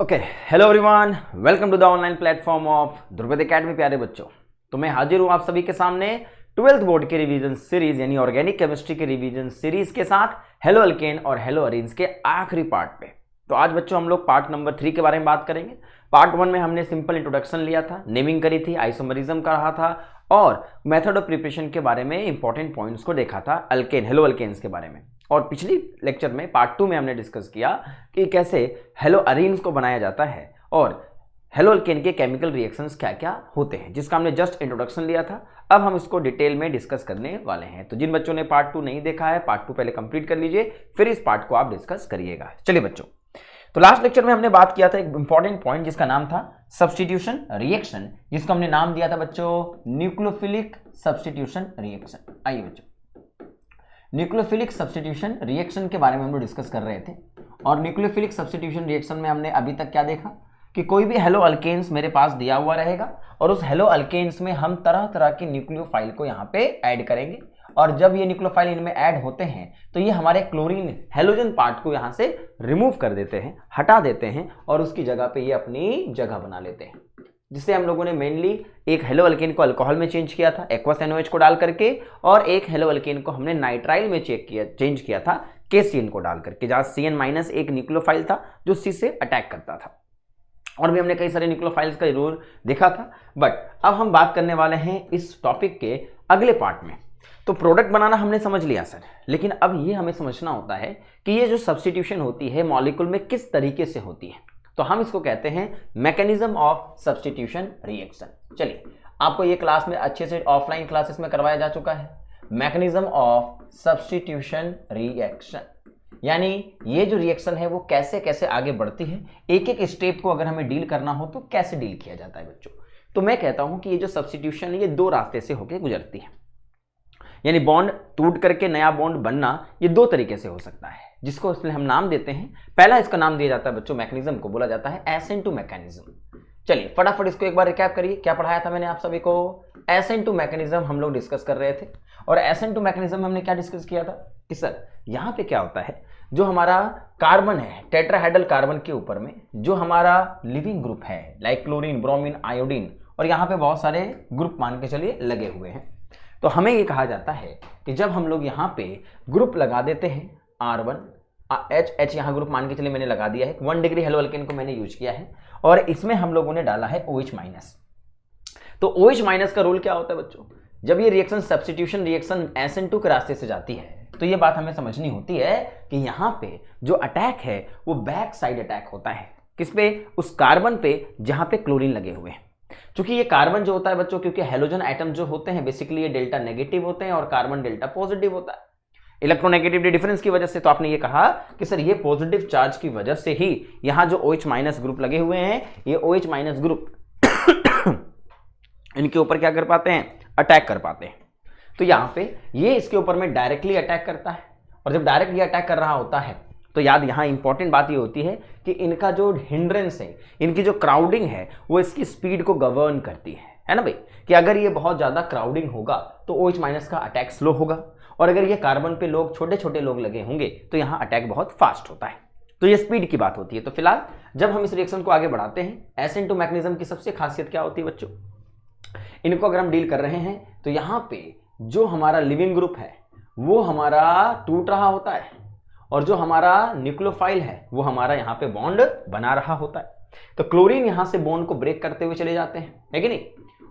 Okay, hello everyone, welcome to the online platform of Dhrupad Academy. प्यारे बच्चों, तो मैं हाजिर हूं आप सभी के सामने 12th बोर्ड के रिवीजन सीरीज यानी ऑर्गेनिक केमिस्ट्री के रिवीजन सीरीज के साथ हेलो अल्केन और हेलो अरीन्स के आखिरी पार्ट पे। तो आज बच्चों हम लोग पार्ट नंबर 3 के बारे में बात करेंगे। पार्ट 1 में हमने सिंपल इंट्रोडक्शन लिया था, नेमिंग करी थी, आइसोमरिज्म का रहा था और मेथड ऑफ प्रिपरेशन के बारे में इंपॉर्टेंट पॉइंट्स को देखा था अल्केन, हेलो अल्केन्स के बारे में। और पिछली लेक्चर में पार्ट 2 में हमने डिस्कस किया कि कैसे हेलो अरीन्स को बनाया जाता है और हेलो अल्केन के केमिकल रिएक्शंस क्या क्या होते हैं, जिसका हमने जस्ट इंट्रोडक्शन लिया था। अब हम इसको डिटेल में डिस्कस करने वाले हैं। तो जिन बच्चों ने पार्ट 2 नहीं देखा है, पार्ट 2 पहले कंप्लीट कर लीजिए, फिर इस पार्ट को आप डिस्कस करिएगा। चलिए बच्चों, तो लास्ट लेक्चर में हमने बात किया था एक इंपॉर्टेंट पॉइंट जिसका नाम था सब्स्टिट्यूशन रिएक्शन, जिसको हमने नाम दिया था बच्चों न्यूक्लियोफिलिक सब्स्टिट्यूशन रिएक्शन। आइए बच्चों, न्यूक्लियोफिलिक सब्स्टिट्यूशन रिएक्शन के बारे में हम लोग डिस्कस कर रहे थे। और न्यूक्लियोफिलिक सब्स्टिट्यूशन रिएक्शन में हमने अभी तक क्या देखा कि कोई भी हेलो अल्केन्स मेरे पास दिया हुआ रहेगा और उस हेलो अल्केन्स में हम तरह तरह की न्यूक्लियोफाइल को यहाँ पे ऐड करेंगे। और जब ये न्यूक्लियोफाइल इनमें ऐड होते हैं तो ये हमारे क्लोरीन हेलोजन पार्ट को यहाँ से रिमूव कर देते हैं, हटा देते हैं और उसकी जगह पे ये अपनी जगह बना लेते हैं, जिससे हम लोगों ने मेनली एक हेलो अल्केन को अल्कोहल में चेंज किया था एक्वस NaOH को डाल करके, और एक हेलो अल्केन को हमने नाइट्राइल में चेंज किया था KCN को डाल करके, जहाँ CN- एक न्यूक्लियोफाइल था जो C से अटैक करता था। और भी हमने कई सारे न्यूक्लियोफाइल्स का जरूर देखा था। बट अब हम बात करने वाले हैं इस टॉपिक के अगले पार्ट में। तो प्रोडक्ट बनाना हमने समझ लिया सर, लेकिन अब ये हमें समझना होता है कि ये जो सब्स्टिट्यूशन होती है मॉलिक्यूल में किस तरीके से होती है। तो हम इसको कहते हैं मैकेनिज्म ऑफ सब्स्टिट्यूशन रिएक्शन। चलिए, आपको ये क्लास में अच्छे से ऑफलाइन क्लासेस में करवाया जा चुका है मैकेनिज्म ऑफ सब्स्टिट्यूशन रिएक्शन, यानी ये जो रिएक्शन है वो कैसे कैसे आगे बढ़ती है, एक एक स्टेप को अगर हमें डील करना हो तो कैसे डील किया जाता है बच्चों। तो मैं कहता हूं कि ये जो सब्स्टिट्यूशन है ये दो रास्ते से होकर गुजरती है, यानी बॉन्ड टूट करके नया बॉन्ड बनना ये दो तरीके से हो सकता है, जिसको इसलिए हम नाम देते हैं। पहला इसका नाम दिया जाता है बच्चों, मैकेनिज्म को बोला जाता है एसेंट टू मैकेनिज्म। चलिए फटाफट इसको एक बार रिकैप करिए, क्या पढ़ाया था मैंने आप सभी को। एसेंट टू मैकेनिज्म हम लोग डिस्कस कर रहे थे, और एसेंट टू मैकेनिज्म में हमने क्या डिस्कस किया था कि सर यहाँ पे क्या होता है, जो हमारा कार्बन है टेट्राहेड्रल कार्बन के ऊपर में जो हमारा लिविंग ग्रुप है लाइक क्लोरीन, ब्रोमीन, आयोडीन, और यहाँ पे बहुत सारे ग्रुप मान के चलिए लगे हुए हैं। तो हमें ये कहा जाता है कि जब हम लोग यहाँ पे ग्रुप लगा देते हैं R1 H यहाँ ग्रुप मान के चलिए मैंने लगा दिया है, 1 डिग्री हेलो अल्केन को मैंने यूज किया है, और इसमें हम लोगों ने डाला है OH-। तो OH- का रोल क्या होता है बच्चों, जब ये रिएक्शन सब्स्टिट्यूशन रिएक्शन SN2 के रास्ते से जाती है तो ये बात हमें समझनी होती है कि यहाँ पे जो अटैक है वो बैक साइड अटैक होता है। किस पे? उस कार्बन पे जहाँ पे क्लोरीन लगे हुए हैं। क्योंकि ये कार्बन जो होता है बच्चों, क्योंकि हेलोजन एटम जो होते हैं बेसिकली ये डेल्टा नेगेटिव होते हैं और कार्बन डेल्टा पॉजिटिव होता है इलेक्ट्रोनेगेटिविटी डिफरेंस की वजह से। तो आपने ये कहा कि सर ये पॉजिटिव चार्ज की वजह से ही यहाँ जो OH- ग्रुप लगे हुए हैं, ये OH- ग्रुप इनके ऊपर क्या कर पाते हैं, अटैक कर पाते हैं। तो यहाँ पे ये इसके ऊपर में डायरेक्टली अटैक करता है, और जब डायरेक्टली अटैक कर रहा होता है तो याद यहाँ इंपॉर्टेंट बात ये होती है कि इनका जो हिंड्रेंस है, इनकी जो क्राउडिंग है वो इसकी स्पीड को गवर्न करती है ना भाई, कि अगर ये बहुत ज्यादा क्राउडिंग होगा तो OH- का अटैक स्लो होगा, और अगर ये कार्बन पे लोग छोटे छोटे लोग लगे होंगे तो यहाँ अटैक बहुत फास्ट होता है। तो ये स्पीड की बात होती है। तो फिलहाल जब हम इस रिएक्शन को आगे बढ़ाते हैं, SN2 मैकेनिज्म की सबसे खासियत क्या होती है बच्चों, इनको अगर हम डील कर रहे हैं तो यहाँ पे जो हमारा लिविंग ग्रुप है वो हमारा टूट रहा होता है, और जो हमारा न्यूक्लियोफाइल है वो हमारा यहाँ पे बॉन्ड बना रहा होता है। तो क्लोरीन यहाँ से बॉन्ड को ब्रेक करते हुए चले जाते हैं, है कि नहीं,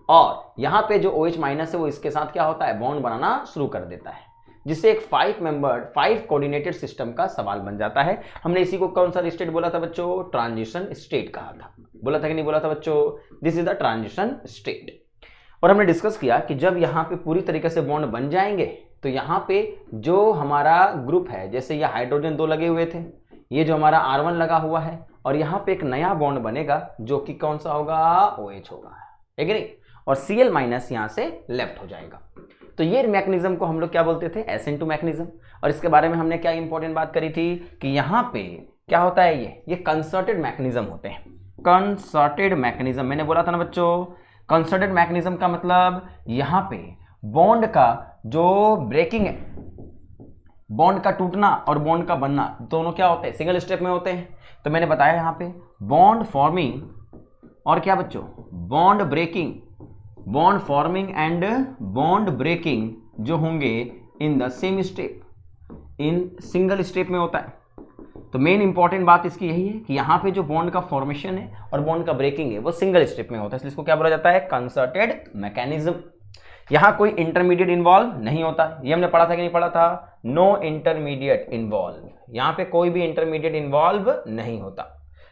और यहाँ पे जो OH- है वो इसके साथ क्या होता है, बॉन्ड बनाना शुरू कर देता है, जिससे एक 5 कोऑर्डिनेटेड सिस्टम का सवाल बन जाता है। हमने इसी को कौन सा स्टेट बोला था बच्चों, ट्रांजिशन स्टेट कहा था, बोला था कि नहीं बोला था बच्चों, this is the transition state. और हमने डिस्कस किया कि जब यहाँ पे पूरी तरीके से बॉन्ड बन जाएंगे तो यहाँ पे जो हमारा ग्रुप है, जैसे ये हाइड्रोजन 2 लगे हुए थे, ये जो हमारा R1 लगा हुआ है, और यहाँ पे एक नया बॉन्ड बनेगा जो कि कौन सा होगा, OH होगा, है कि नहीं, और Cl- यहाँ से लेफ्ट हो जाएगा। तो ये मैकेनिज्म को हम लोग क्या बोलते थे, SN2 मैकेनिज्म। और इसके बारे में हमने क्या इंपॉर्टेंट बात करी थी कि यहाँ पे क्या होता है, ये कंसर्टेड मैकेनिज्म होते हैं। कंसर्टेड मैकेनिज्म मैंने बोला था ना बच्चों, कंसर्टेड मैकेनिज्म का मतलब यहाँ पे बॉन्ड का जो ब्रेकिंग है बॉन्ड का टूटना और बॉन्ड का बनना दोनों क्या होते हैं, सिंगल स्टेप में होते हैं। तो मैंने बताया यहाँ पे बॉन्ड फॉर्मिंग और क्या बच्चों, bond breaking, bond forming and bond breaking जो होंगे in the same step, in single step में होता है। तो मेन इंपॉर्टेंट बात इसकी यही है कि यहाँ पे जो बॉन्ड का फॉर्मेशन है और बॉन्ड का ब्रेकिंग है वो सिंगल स्टेप में होता है, इसलिए इसको क्या बोला जाता है, कंसर्टेड मैकेनिज्म। यहाँ कोई इंटरमीडिएट इन्वॉल्व नहीं होता, ये हमने पढ़ा था कि नहीं पढ़ा था, नो इंटरमीडिएट इन्वॉल्व, यहाँ पे कोई भी इंटरमीडिएट इन्वॉल्व नहीं होता।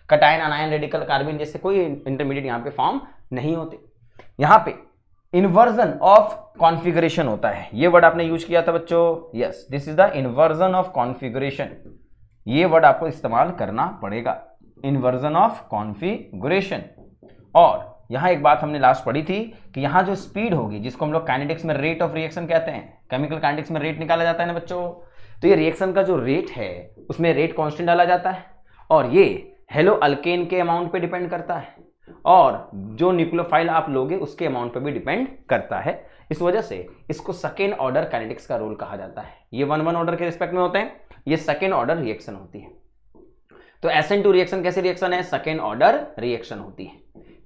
कटायन, अनायन, रेडिकल, कार्बन जैसे कोई इंटरमीडिएट यहाँ पे फॉर्म नहीं होते। यहाँ पे इन्वर्जन ऑफ कॉन्फ़िगरेशन होता है, ये वर्ड आपने यूज किया था बच्चों, yes this is the inversion of configuration, ये वर्ड आपको इस्तेमाल करना पड़ेगा, इन्वर्जन ऑफ कॉन्फ़िगरेशन। और यहां एक बात हमने लास्ट पढ़ी थी कि यहां जो स्पीड होगी जिसको हम लोग काइनेटिक्स में रेट ऑफ रिएक्शन कहते हैं, केमिकल काइनेटिक्स में रेट निकाला जाता है ना बच्चों, तो ये रिएक्शन का जो रेट है उसमें रेट कांस्टेंट डाला जाता है और ये हेलो अल्केन के अमाउंट पे डिपेंड करता है और जो न्यूक्लियोफाइल आप लोगे उसके अमाउंट पे भी डिपेंड करता है। इस वजह से इसको सेकेंड ऑर्डर काइनेटिक्स का रोल कहा जाता है। ये 1-1 ऑर्डर के रिस्पेक्ट में होते हैं, ये सेकेंड ऑर्डर रिएक्शन होती है। तो SN2 रिएक्शन कैसे रिएक्शन है, सेकेंड ऑर्डर रिएक्शन होती है।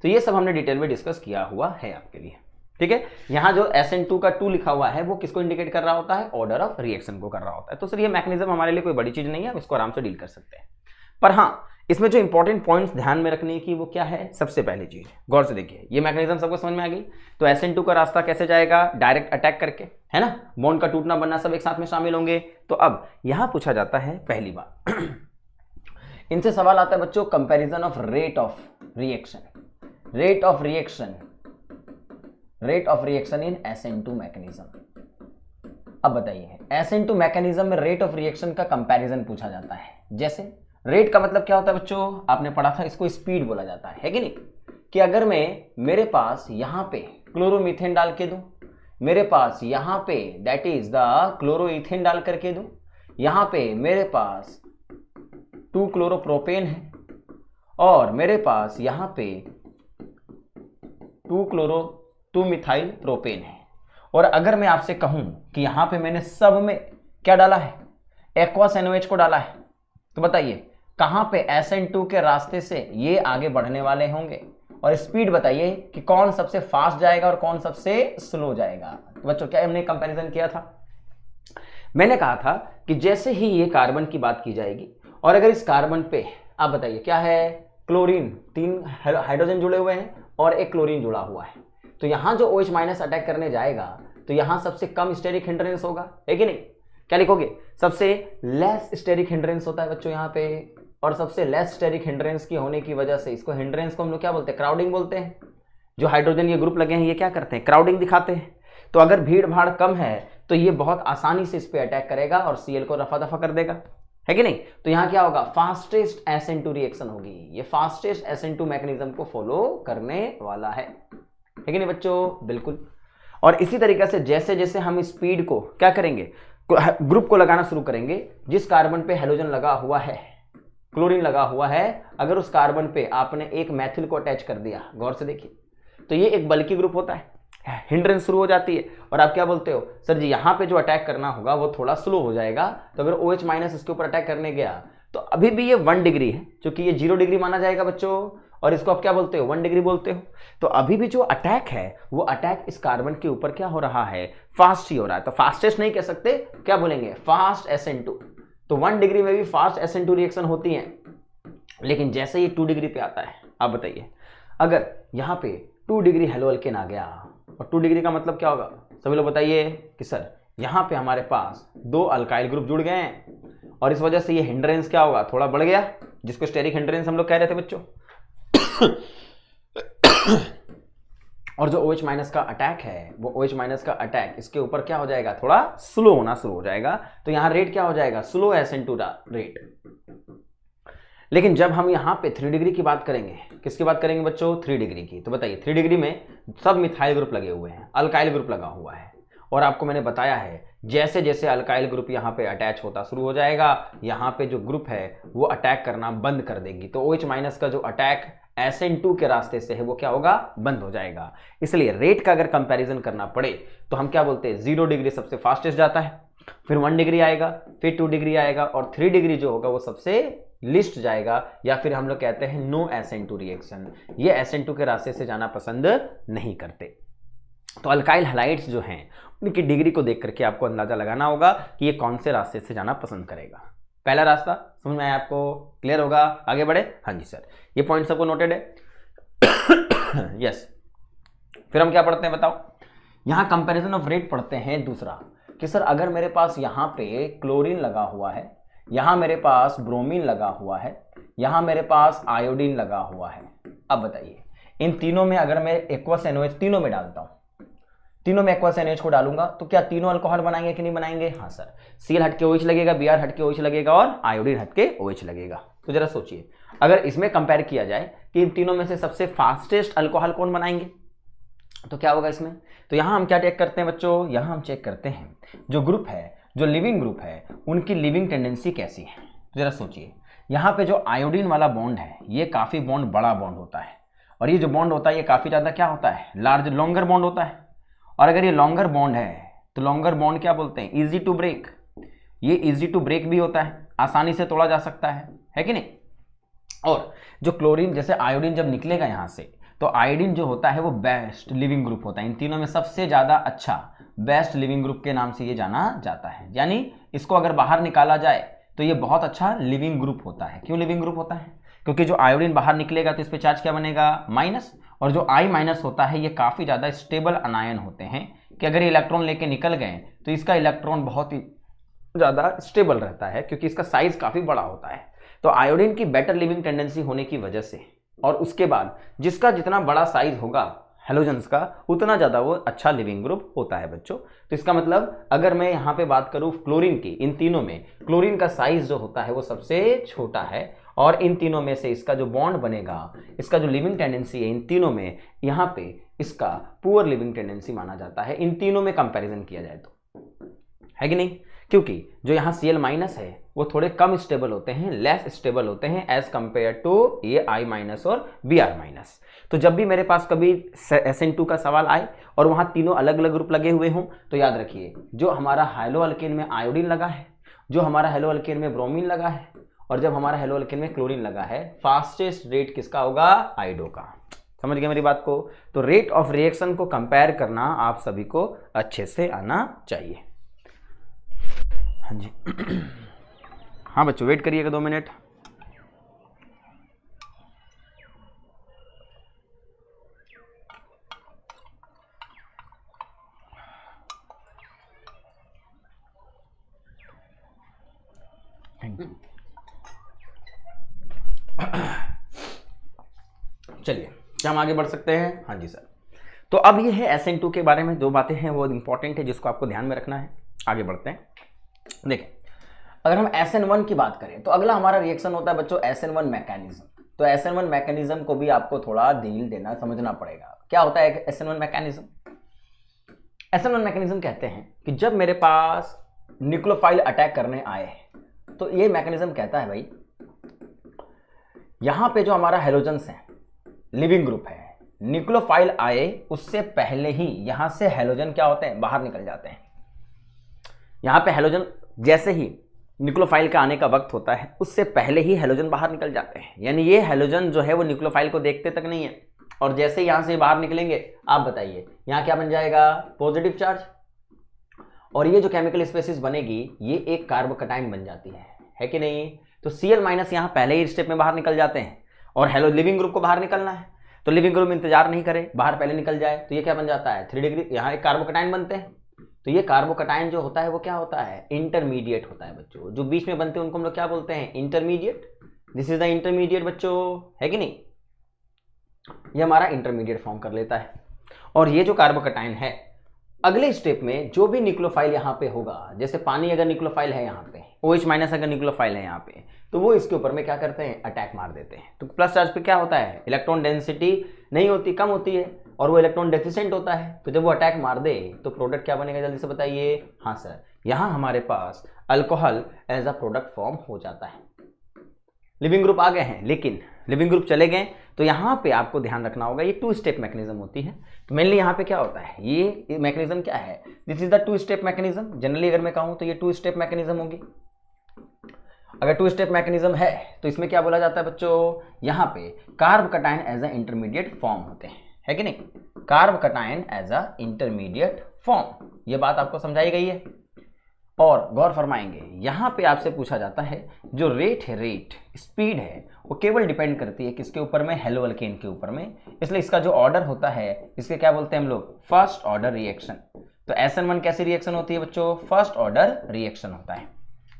तो ये सब हमने डिटेल में डिस्कस किया हुआ है आपके लिए, ठीक है। यहाँ जो SN2 का 2 लिखा हुआ है वो किसको इंडिकेट कर रहा होता है, ऑर्डर ऑफ रिएक्शन को कर रहा होता है। तो सर ये मैकेनिज्म हमारे लिए कोई बड़ी चीज नहीं है, हम इसको आराम से डील कर सकते हैं। पर हाँ, इसमें जो इंपॉर्टेंट पॉइंट्स ध्यान में रखने की वो क्या है, सबसे पहली चीज गौर से देखिए, ये मैकेनिज्म सबको समझ में आ गई। तो SN2 का रास्ता कैसे जाएगा, डायरेक्ट अटैक करके, है ना, बॉन्ड का टूटना बनना सब एक साथ में शामिल होंगे। तो अब यहां पूछा जाता है पहली बात इनसे सवाल आता है बच्चों, comparison of rate of reaction, rate of reaction, rate of reaction in SN2 mechanism. अब बताइए SN2 मैकेनिज्म में रेट ऑफ रिएक्शन का कंपैरिजन पूछा जाता है। जैसे रेट का मतलब क्या होता है बच्चों, आपने पढ़ा था, इसको स्पीड बोला जाता है कि नहीं, कि अगर मैं मेरे पास यहां पे क्लोरोमीथेन डाल के दूं, मेरे पास यहां पे दैट इज द क्लोरोइथेन डाल करके दूं, यहां पे मेरे पास 2 क्लोरोप्रोपेन है और मेरे पास यहां पे 2 मिथाइल प्रोपेन है, और अगर मैं आपसे कहूं कि यहां पे मैंने सब में क्या डाला है, एक्वस NOH को डाला है, तो बताइए कहां पे SN2 के रास्ते से ये आगे बढ़ने वाले होंगे, और स्पीड बताइए कि कौन सबसे फास्ट जाएगा और कौन सबसे स्लो जाएगा। तो बच्चों क्या हमने कंपैरिजन किया था, मैंने कहा था कि जैसे ही ये कार्बन की बात की जाएगी और अगर इस कार्बन पे आप बताइए क्या है, क्लोरीन, 3 हाइड्रोजन जुड़े हुए हैं और एक क्लोरीन जुड़ा हुआ है, तो यहां जो OH- अटैक करने जाएगा तो यहां सबसे कम स्टेरिक हिंड्रेंस होगा, है कि नहीं, क्या लिखोगे, सबसे लेस स्टेरिक हिंड्रेंस होता है बच्चों यहाँ पे, और सबसे लेस स्टेरिक हिंड्रेंस की होने की वजह से इसको हिंड्रेंस को हम लोग क्या बोलते हैं, क्राउडिंग बोलते हैं। जो हाइड्रोजन ये ग्रुप लगे हैं ये क्या करते हैं, क्राउडिंग दिखाते हैं। तो अगर भीड़ भाड़ कम है तो ये बहुत आसानी से इस पे अटैक करेगा और Cl को रफा दफा कर देगा, है कि नहीं। तो यहाँ क्या होगा, फास्टेस्ट SN2 रिएक्शन होगी, ये फास्टेस्ट SN2 मैकेनिज्म को फॉलो करने वाला है कि नहीं बच्चों, बिल्कुल। और इसी तरीके से जैसे जैसे हम स्पीड को क्या करेंगे, ग्रुप को लगाना शुरू करेंगे, जिस कार्बन पे हेलोजन लगा हुआ है, क्लोरीन लगा हुआ है, अगर उस कार्बन पे आपने एक मैथिल को अटैच कर दिया, गौर से देखिए, तो ये एक बल्कि ग्रुप होता है, हिंड्रेंस शुरू हो जाती है, और आप क्या बोलते हो, सर जी यहाँ पे जो अटैक करना होगा वो थोड़ा स्लो हो जाएगा। तो अगर OH- इसके ऊपर अटैक करने गया तो अभी भी ये 1 डिग्री है, क्योंकि ये 0 डिग्री माना जाएगा बच्चों, और इसको आप क्या बोलते हो, 1 डिग्री बोलते हो। तो अभी भी जो अटैक है वो अटैक इस कार्बन के ऊपर क्या हो रहा है, फास्ट ही हो रहा है। तो फास्टेस्ट नहीं कह सकते, क्या बोलेंगे, फास्ट SN2। तो 1 डिग्री में भी फास्ट SN2 रिएक्शन होती है, लेकिन जैसे ये 2 डिग्री पे आता है, आप बताइए अगर यहाँ पे 2 डिग्री हेलो अल्केन आ गया, और 2 डिग्री का मतलब क्या होगा, सभी लोग बताइए कि सर यहाँ पे हमारे पास 2 अल्काइल ग्रुप जुड़ गए हैं, और इस वजह से ये हिंड्रेंस क्या होगा, थोड़ा बढ़ गया, जिसको स्टेरिक हिंड्रेंस हम लोग कह रहे थे बच्चों। और जो OH- का अटैक है वो OH- का अटैक इसके ऊपर क्या हो जाएगा, थोड़ा स्लो होना शुरू हो जाएगा। तो यहां रेट क्या हो जाएगा, स्लो SN2 रेट। लेकिन जब हम यहां पे 3 डिग्री की बात करेंगे, किसकी बात करेंगे बच्चों, 3 डिग्री की, तो बताइए 3 डिग्री में सब मिथाइल ग्रुप लगे हुए हैं, अल्काइल ग्रुप लगा हुआ है, और आपको मैंने बताया है जैसे जैसे अल्काइल ग्रुप यहाँ पे अटैच होता शुरू हो जाएगा, यहाँ पे जो ग्रुप है वो अटैक करना बंद कर देगी। तो OH- का जो अटैक SN2 के रास्ते से है वो क्या होगा, बंद हो जाएगा। इसलिए रेट का अगर कंपैरिजन करना पड़े तो हम क्या बोलते हैं, 0 डिग्री सबसे फास्टेस्ट जाता है, फिर 1 डिग्री आएगा, फिर 2 डिग्री आएगा, और 3 डिग्री जो होगा वो सबसे लिस्ट जाएगा, या फिर हम लोग कहते हैं नो SN2 रिएक्शन, ये SN2 के रास्ते से जाना पसंद नहीं करते। तो अल्काइल हैलाइड्स जो हैं उनकी डिग्री को देख करके आपको अंदाजा लगाना होगा कि ये कौन से रास्ते से जाना पसंद करेगा। पहला रास्ता समझ में आया आपको, क्लियर होगा, आगे बढ़े। हाँ जी सर, ये पॉइंट सबको नोटेड है। यस, फिर हम क्या पढ़ते हैं बताओ, यहां कंपैरिजन ऑफ रेट पढ़ते हैं दूसरा, कि सर अगर मेरे पास यहां पे क्लोरीन लगा हुआ है, यहां मेरे पास ब्रोमीन लगा हुआ है, यहां मेरे पास आयोडीन लगा हुआ है, अब बताइए इन तीनों में अगर मैं एक्वस NOH तीनों में डालता हूं, तीनों में एक्वस NOH को डालूंगा तो क्या तीनों अल्कोहल बनाएंगे कि नहीं बनाएंगे? हाँ सर, Cl हट के OH लगेगा, Br हट के OH लगेगा, और आयोडीन हट के OH लगेगा। तो जरा सोचिए, अगर इसमें कंपेयर किया जाए कि इन तीनों में से सबसे फास्टेस्ट अल्कोहल कौन बनाएंगे, तो क्या होगा इसमें? तो यहां हम क्या चेक करते हैं बच्चों, यहां हम चेक करते हैं जो ग्रुप है, जो लिविंग ग्रुप है, उनकी लिविंग टेंडेंसी कैसी है। तो जरा सोचिए, यहाँ पे जो आयोडीन वाला बॉन्ड है ये काफी बॉन्ड बड़ा बॉन्ड होता है, और ये जो बॉन्ड होता है ये काफी ज्यादा क्या होता है, लार्ज लॉन्गर बॉन्ड होता है। और अगर ये लॉन्गर बॉन्ड है तो लॉन्गर बॉन्ड क्या बोलते हैं, इजी टू ब्रेक, ये इजी टू ब्रेक भी होता है, आसानी से तोड़ा जा सकता है कि नहीं। और जो क्लोरीन जैसे आयोडीन जब निकलेगा यहाँ से, तो आयोडीन जो होता है वो बेस्ट लिविंग ग्रुप होता है, इन तीनों में सबसे ज्यादा अच्छा बेस्ट लिविंग ग्रुप के नाम से ये जाना जाता है। यानी इसको अगर बाहर निकाला जाए तो ये बहुत अच्छा लिविंग ग्रुप होता है। क्यों लिविंग ग्रुप होता है? क्योंकि जो आयोडीन बाहर निकलेगा तो इस पे चार्ज क्या बनेगा, माइनस, और जो I माइनस होता है ये काफी ज्यादा स्टेबल अनायन होते हैं, कि अगर ये इलेक्ट्रॉन लेके निकल गए तो इसका इलेक्ट्रॉन बहुत ही ज्यादा स्टेबल रहता है, क्योंकि इसका साइज काफी बड़ा होता है। तो आयोडीन की बेटर लिविंग टेंडेंसी होने की वजह से, और उसके बाद जिसका जितना बड़ा साइज होगा हेलोजेंस का, उतना ज़्यादा वो अच्छा लिविंग ग्रुप होता है बच्चों। तो इसका मतलब अगर मैं यहाँ पे बात करूँ क्लोरीन की, इन तीनों में क्लोरीन का साइज जो होता है वो सबसे छोटा है, और इन तीनों में से इसका जो बॉन्ड बनेगा, इसका जो लिविंग टेंडेंसी है, इन तीनों में यहाँ पे इसका पुअर लिविंग टेंडेंसी माना जाता है, इन तीनों में कंपैरिजन किया जाए तो, है कि नहीं। क्योंकि जो यहाँ Cl माइनस है वो थोड़े कम स्टेबल होते हैं, लेस स्टेबल होते हैं एज कंपेयर टू ये I माइनस और Br माइनस। तो जब भी मेरे पास कभी SN2 का सवाल आए और वहाँ तीनों अलग अलग ग्रुप लगे हुए हों, तो याद रखिए जो हमारा हाइलो अल्केन में आयोडीन लगा है, जो हमारा हाइलो अल्केन में ब्रोमीन लगा है, और जब हमारा हाइलो अल्केन में क्लोरीन लगा है, फास्टेस्ट रेट किसका होगा, आयोडो का। समझ गए मेरी बात को। तो रेट ऑफ रिएक्शन को कंपेयर करना आप सभी को अच्छे से आना चाहिए। हाँ जी हाँ बच्चों, वेट करिएगा 2 मिनट। चलिए क्या हम आगे बढ़ सकते हैं? हाँ जी सर। तो अब ये है SN2 के बारे में, 2 बातें हैं वो इंपॉर्टेंट है जिसको आपको ध्यान में रखना है। आगे बढ़ते हैं। देखिए, अगर हम SN1 की बात करें तो अगला हमारा रिएक्शन होता है बच्चों SN1 मैकेनिज्म। तो SN1 मैकेनिज्म को भी आपको थोड़ा डील देना समझना पड़ेगा। क्या होता है SN1 मैकेनिज्म? SN1 मैकेनिज्म कहते हैं कि जब मेरे पास न्यूक्लियोफाइल अटैक करने आए, तो ये मैकेनिज्म कहता है भाई यहां पे जो हमारा हेलोजेंस है, लिविंग ग्रुप है, न्यूक्लियोफाइल आए उससे पहले ही यहां से हेलोजन क्या होते हैं, बाहर निकल जाते हैं। यहां पे हेलोजन जैसे ही न्यूक्लियोफाइल का आने का वक्त होता है उससे पहले ही हेलोजन बाहर निकल जाते हैं। यानी ये हेलोजन जो है वो न्यूक्लियोफाइल को देखते तक नहीं है, और जैसे ही यहां से बाहर निकलेंगे, आप बताइए यहां क्या बन जाएगा, पॉजिटिव चार्ज, और ये जो केमिकल स्पेसिस बनेगी ये एक कार्बोकैटायन बन जाती है कि नहीं। तो Cl माइनस यहाँ पहले ही स्टेप में बाहर निकल जाते हैं, और हेलो लिविंग ग्रुप को बाहर निकलना है, तो लिविंग ग्रुप में इंतजार नहीं करे, बाहर पहले निकल जाए, तो ये क्या बन जाता है 3 डिग्री, यहाँ एक कार्बोकैटायन बनते हैं। तो ये कार्बोकैटायन जो होता है वो क्या होता है, इंटरमीडिएट होता है बच्चों। जो बीच में बनते हैं उनको हम लोग क्या बोलते हैं, intermediate. This is the intermediate बच्चों, है कि नहीं। ये हमारा इंटरमीडिएट फॉर्म कर लेता है, और ये जो कार्बोकैटायन है अगले स्टेप में जो भी न्यूक्लियोफाइल यहाँ पे होगा, जैसे पानी अगर न्यूक्लियोफाइल है यहाँ पे, OH माइनस अगर न्यूक्लियोफाइल है यहाँ पे, तो वो इसके ऊपर में क्या करते हैं, अटैक मार देते हैं। तो प्लस चार्ज पे क्या होता है, इलेक्ट्रॉन डेंसिटी नहीं होती, कम होती है, और वो इलेक्ट्रॉन डेफिशिएंट होता है। तो जब वो अटैक मार दे तो प्रोडक्ट क्या बनेगा, जल्दी से बताइए। हाँ सर, यहाँ हमारे पास alcohol as a product form हो जाता है। लिविंग ग्रुप आ गए हैं, लेकिन लिविंग ग्रुप चले गए, तो यहाँ पे आपको ध्यान रखना होगा, ये 2 स्टेप मैकेनिज्म होती है। तो मेनली यहाँ पे क्या होता है, ये मैकेनिज्म क्या है, this is the 2 step mechanism. Generally अगर मैं कहूँ तो ये 2 स्टेप मैकेनिज्म होगी। अगर 2 स्टेप मैकेनिज्म है तो इसमें क्या बोला जाता है बच्चों, यहाँ पे carbocation as a intermediate form होते हैं, है कि नहीं, carbocation as a intermediate form. ये बात आपको समझाई गई है। और गौर फरमाएंगे, यहाँ पे आपसे पूछा जाता है जो रेट है, रेट स्पीड है, वो केवल डिपेंड करती है किसके ऊपर में, हेलो अल्केन के ऊपर में। इसलिए इसका जो ऑर्डर होता है इसके क्या बोलते हैं हम लोग, फर्स्ट ऑर्डर रिएक्शन। तो SN1 कैसी रिएक्शन होती है बच्चों, फर्स्ट ऑर्डर रिएक्शन होता है।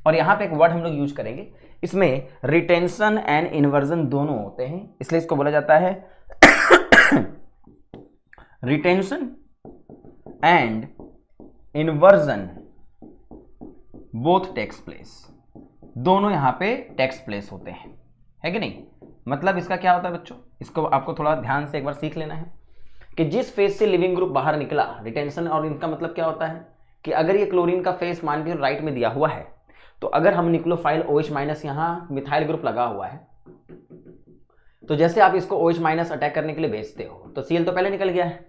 और यहाँ पे एक वर्ड हम लोग यूज करेंगे, इसमें रिटेंशन एंड इन्वर्जन दोनों होते हैं, इसलिए इसको बोला जाता है retention and inversion both takes place, दोनों यहां पे टेक्स प्लेस होते हैं, है कि नहीं। मतलब इसका क्या होता है बच्चों, इसको आपको थोड़ा ध्यान से एक बार सीख लेना है कि जिस फेज से लिविंग ग्रुप बाहर निकला, रिटेंशन, और इनका मतलब क्या होता है कि अगर ये क्लोरीन का फेज मान के राइट में दिया हुआ है, तो अगर हम निक्लोफाइल OH माइनस यहाँ मिथाइल ग्रुप लगा हुआ है, तो जैसे आप इसको OH माइनस अटैक करने के लिए भेजते हो तो Cl तो पहले निकल गया है,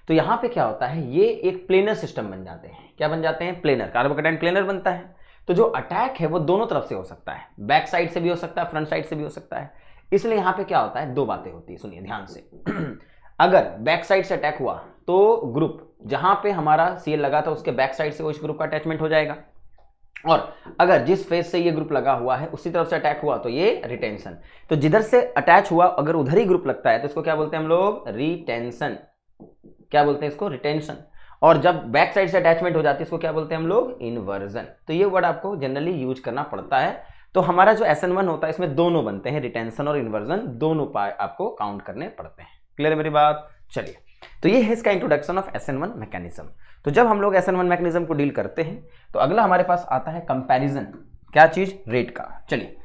तो यहाँ पे क्या होता है, ये एक प्लेनर सिस्टम बन जाते हैं। क्या बन जाते हैं, प्लेनर, कार्बोकैटायन प्लेनर बनता है। तो जो अटैक है वो दोनों तरफ से हो सकता है, बैक साइड से भी हो सकता है, फ्रंट साइड से भी हो सकता है। इसलिए यहाँ पे क्या होता है, 2 बातें होती है, सुनिए ध्यान से। अगर बैक साइड से अटैक हुआ तो ग्रुप जहां पे हमारा Cl लगा था उसके बैक साइड से OH ग्रुप का अटैचमेंट हो जाएगा, और अगर जिस फेज से ये ग्रुप लगा हुआ है उसी तरफ से अटैक हुआ तो ये रिटेंशन। तो जिधर से अटैच हुआ अगर उधर ही ग्रुप लगता है तो इसको क्या बोलते हैं हम लोग, रिटेंशन। क्या बोलते हैं इसको, रिटेंशन। और जब बैक साइड से अटैचमेंट हो जाती है इसको क्या बोलते हैं हम लोग, इन्वर्जन। तो ये वर्ड आपको जनरली यूज करना पड़ता है। तो हमारा जो SN1 होता है इसमें दोनों बनते हैं, रिटेंशन और इन्वर्जन, दोनों आपको काउंट करने पड़ते हैं। क्लियर है मेरी बात। चलिए, तो ये है इसका इंट्रोडक्शन ऑफ SN1 मैकेनिज्म। तो जब हम लोग SN1 मैकेनिज्म को डील करते हैं तो अगला हमारे पास आता है कंपैरिजन, क्या चीज, रेट का। चलिए,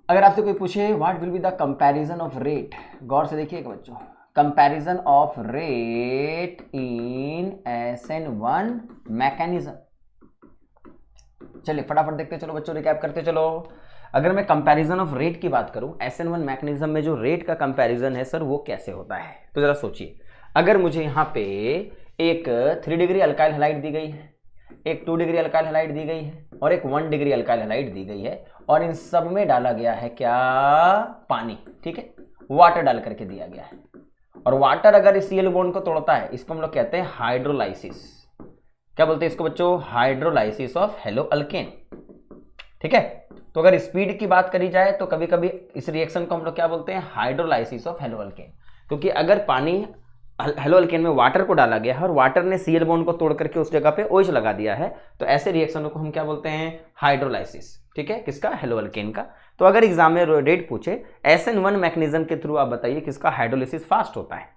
अगर आपसे कोई पूछे what will be the comparison of rate, गौर से देखिएगा बच्चों, comparison of rate in SN1 mechanism. चलिए फटाफट देखते चलो बच्चों, रिकैप करते चलो। अगर मैं कंपैरिजन ऑफ रेट की बात करूं, SN1 मैकेनिज्म में जो रेट का कंपैरिजन है सर वो कैसे होता है, तो जरा सोचिए। अगर मुझे यहाँ पे एक 3 डिग्री अल्काइल हैलाइड दी गई है, एक 2 डिग्री अल्काइल हैलाइड दी गई है और एक 1 डिग्री अल्काइल हैलाइड दी गई है, और इन सब में डाला गया है क्या, पानी, ठीक है, वाटर डाल करके दिया गया है। और वाटर अगर इस Cl बॉन्ड को तोड़ता है, इसको हम लोग कहते हैं हाइड्रोलाइसिस। क्या बोलते हैं इसको बच्चों, हाइड्रोलाइसिस ऑफ हेलो अल्केन, ठीक है। तो अगर स्पीड की बात करी जाए तो कभी कभी इस रिएक्शन को हम लोग क्या बोलते हैं, हाइड्रोलाइसिस ऑफ हेलो अल्केन, क्योंकि अगर पानी हेलो अल्केन में वाटर को डाला गया है और वाटर ने Cl बॉन्ड को तोड़ करके उस जगह पे OH लगा दिया है, तो ऐसे रिएक्शनों को हम क्या बोलते हैं, हाइड्रोलाइसिस, ठीक है, किसका, हेलो अल्केन का। तो अगर एग्जाम में रेट पूछे SN1 मैकेनिज्म के थ्रू आप बताइए किसका हाइड्रोलाइसिस फास्ट होता है,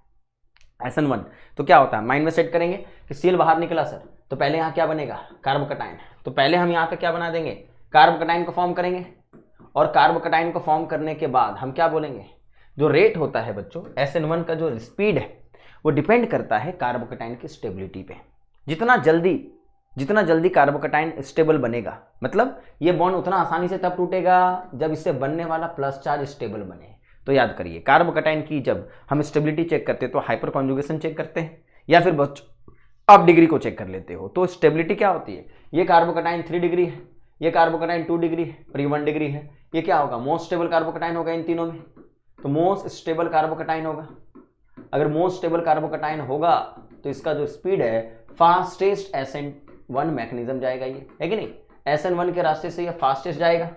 SN1, तो क्या होता है, माइंड में सेट करेंगे कि Cl बाहर निकला सर, तो पहले यहाँ क्या बनेगा, कार्बोकटायन। तो पहले हम यहाँ पे क्या बना देंगे, कार्बोकटायन को फॉर्म करेंगे, और कार्बोकटायन को फॉर्म करने के बाद हम क्या बोलेंगे, जो रेट होता है बच्चों SN1 का, जो स्पीड है वो डिपेंड करता है कार्बोकटायन की स्टेबिलिटी पे। जितना जल्दी कार्बोकटायन स्टेबल बनेगा, मतलब ये बॉन्ड उतना आसानी से तब टूटेगा जब इससे बनने वाला प्लस चार्ज स्टेबल बने। तो याद करिए, कार्बोकटायन की जब हम स्टेबिलिटी चेक करते हैं तो हाइपर कॉन्जुगेशन चेक करते हैं, या फिर आप डिग्री को चेक कर लेते हो। तो स्टेबिलिटी क्या होती है, ये कार्बोकटायन 3 डिग्री है, ये कार्बोकटायन 2 डिग्री है और ये 1 डिग्री है, ये क्या होगा, मोस्ट स्टेबल कार्बोकटायन होगा इन तीनों में। तो मोस्ट स्टेबल कार्बोकटायन होगा। अगर मोस्ट स्टेबल कार्बोकटायन होगा तो इसका जो स्पीड है फास्टेस्ट SN1 मैकेनिज्म जाएगा, ये है कि नहीं, SN1 के रास्ते से ये फास्टेस्ट जाएगा।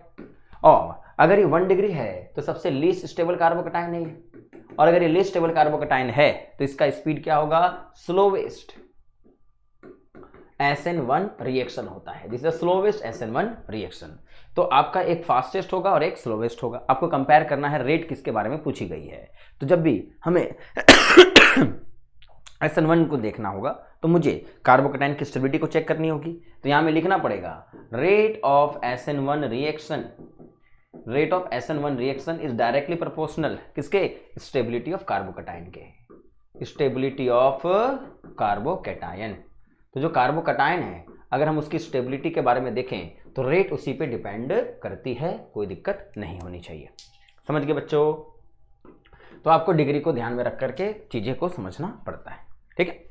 और अगर ये 1 डिग्री है तो सबसे लीस्ट स्टेबल कार्बोकटायन है ये, और अगर ये लीस्ट स्टेबल कार्बोकटायन है तो इसका स्पीड क्या होगा, स्लोवेस्ट SN1 रिएक्शन होता है, this is the slowest SN1 reaction. तो आपका एक फास्टेस्ट होगा और एक स्लोवेस्ट होगा। आपको कंपेयर करना है रेट किसके बारे में पूछी गई है। तो जब भी हमें SN1 को देखना होगा तो मुझे कार्बोकटायन की स्टेबिलिटी को चेक करनी होगी। तो यहां में लिखना पड़ेगा rate of SN1 reaction, rate of SN1 reaction is directly proportional किसके, स्टेबिलिटी ऑफ कार्बोकटायन के, स्टेबिलिटी ऑफ कार्बोकटायन। तो जो कार्बोकटायन है अगर हम उसकी स्टेबिलिटी के बारे में देखें तो रेट उसी पे डिपेंड करती है, कोई दिक्कत नहीं होनी चाहिए। समझ गए बच्चों? तो आपको डिग्री को ध्यान में रख करके चीजें को समझना पड़ता है, ठीक है।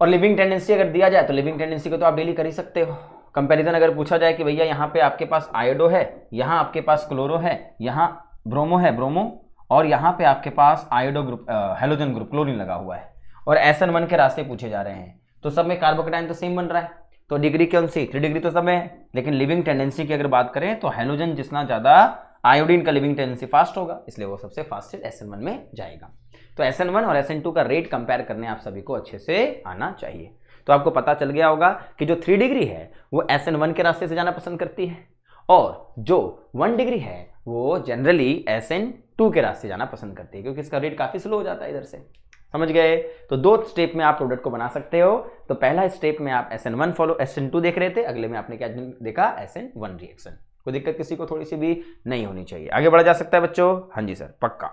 और लिविंग टेंडेंसी अगर दिया जाए तो लिविंग टेंडेंसी को तो आप डेली कर ही सकते हो। कंपैरिजन अगर पूछा जाए कि भैया यहाँ पे आपके पास आयोडो है, यहाँ आपके पास क्लोरो है, यहाँ ब्रोमो है, ब्रोमो, और यहाँ पे आपके पास iodo group halogen group chlorine लगा हुआ है, और SN1 के रास्ते पूछे जा रहे हैं, तो सब में कार्बोकेटाइन तो सेम बन रहा है, तो डिग्री कौन सी? 3 डिग्री तो सब में है। लेकिन लिविंग टेंडेंसी की अगर बात करें तो हेलोजन जितना ज्यादा आयोडीन का लिविंग टेंडेंसी फास्ट होगा, इसलिए वो सबसे फास्टेस्ट SN1 में जाएगा। तो SN1 और SN2 का रेट कंपेयर करने आप सभी को अच्छे से आना चाहिए। तो आपको पता चल गया होगा कि जो 3 डिग्री है वो SN1 के रास्ते से जाना पसंद करती है, और जो 1 डिग्री है वो जनरली SN2 के रास्ते जाना पसंद करती है, क्योंकि इसका रेट काफी स्लो हो जाता है इधर से। समझ गए? तो 2 स्टेप में आप प्रोडक्ट को बना सकते हो। तो पहला स्टेप में आप SN1 फॉलो SN2 देख रहे थे, अगले में आपने क्या देखा? SN1 reaction. कोई दिक्कत किसी को थोड़ी सी भी नहीं होनी चाहिए, आगे बढ़ा जा सकता है बच्चों? हाँ जी सर, पक्का।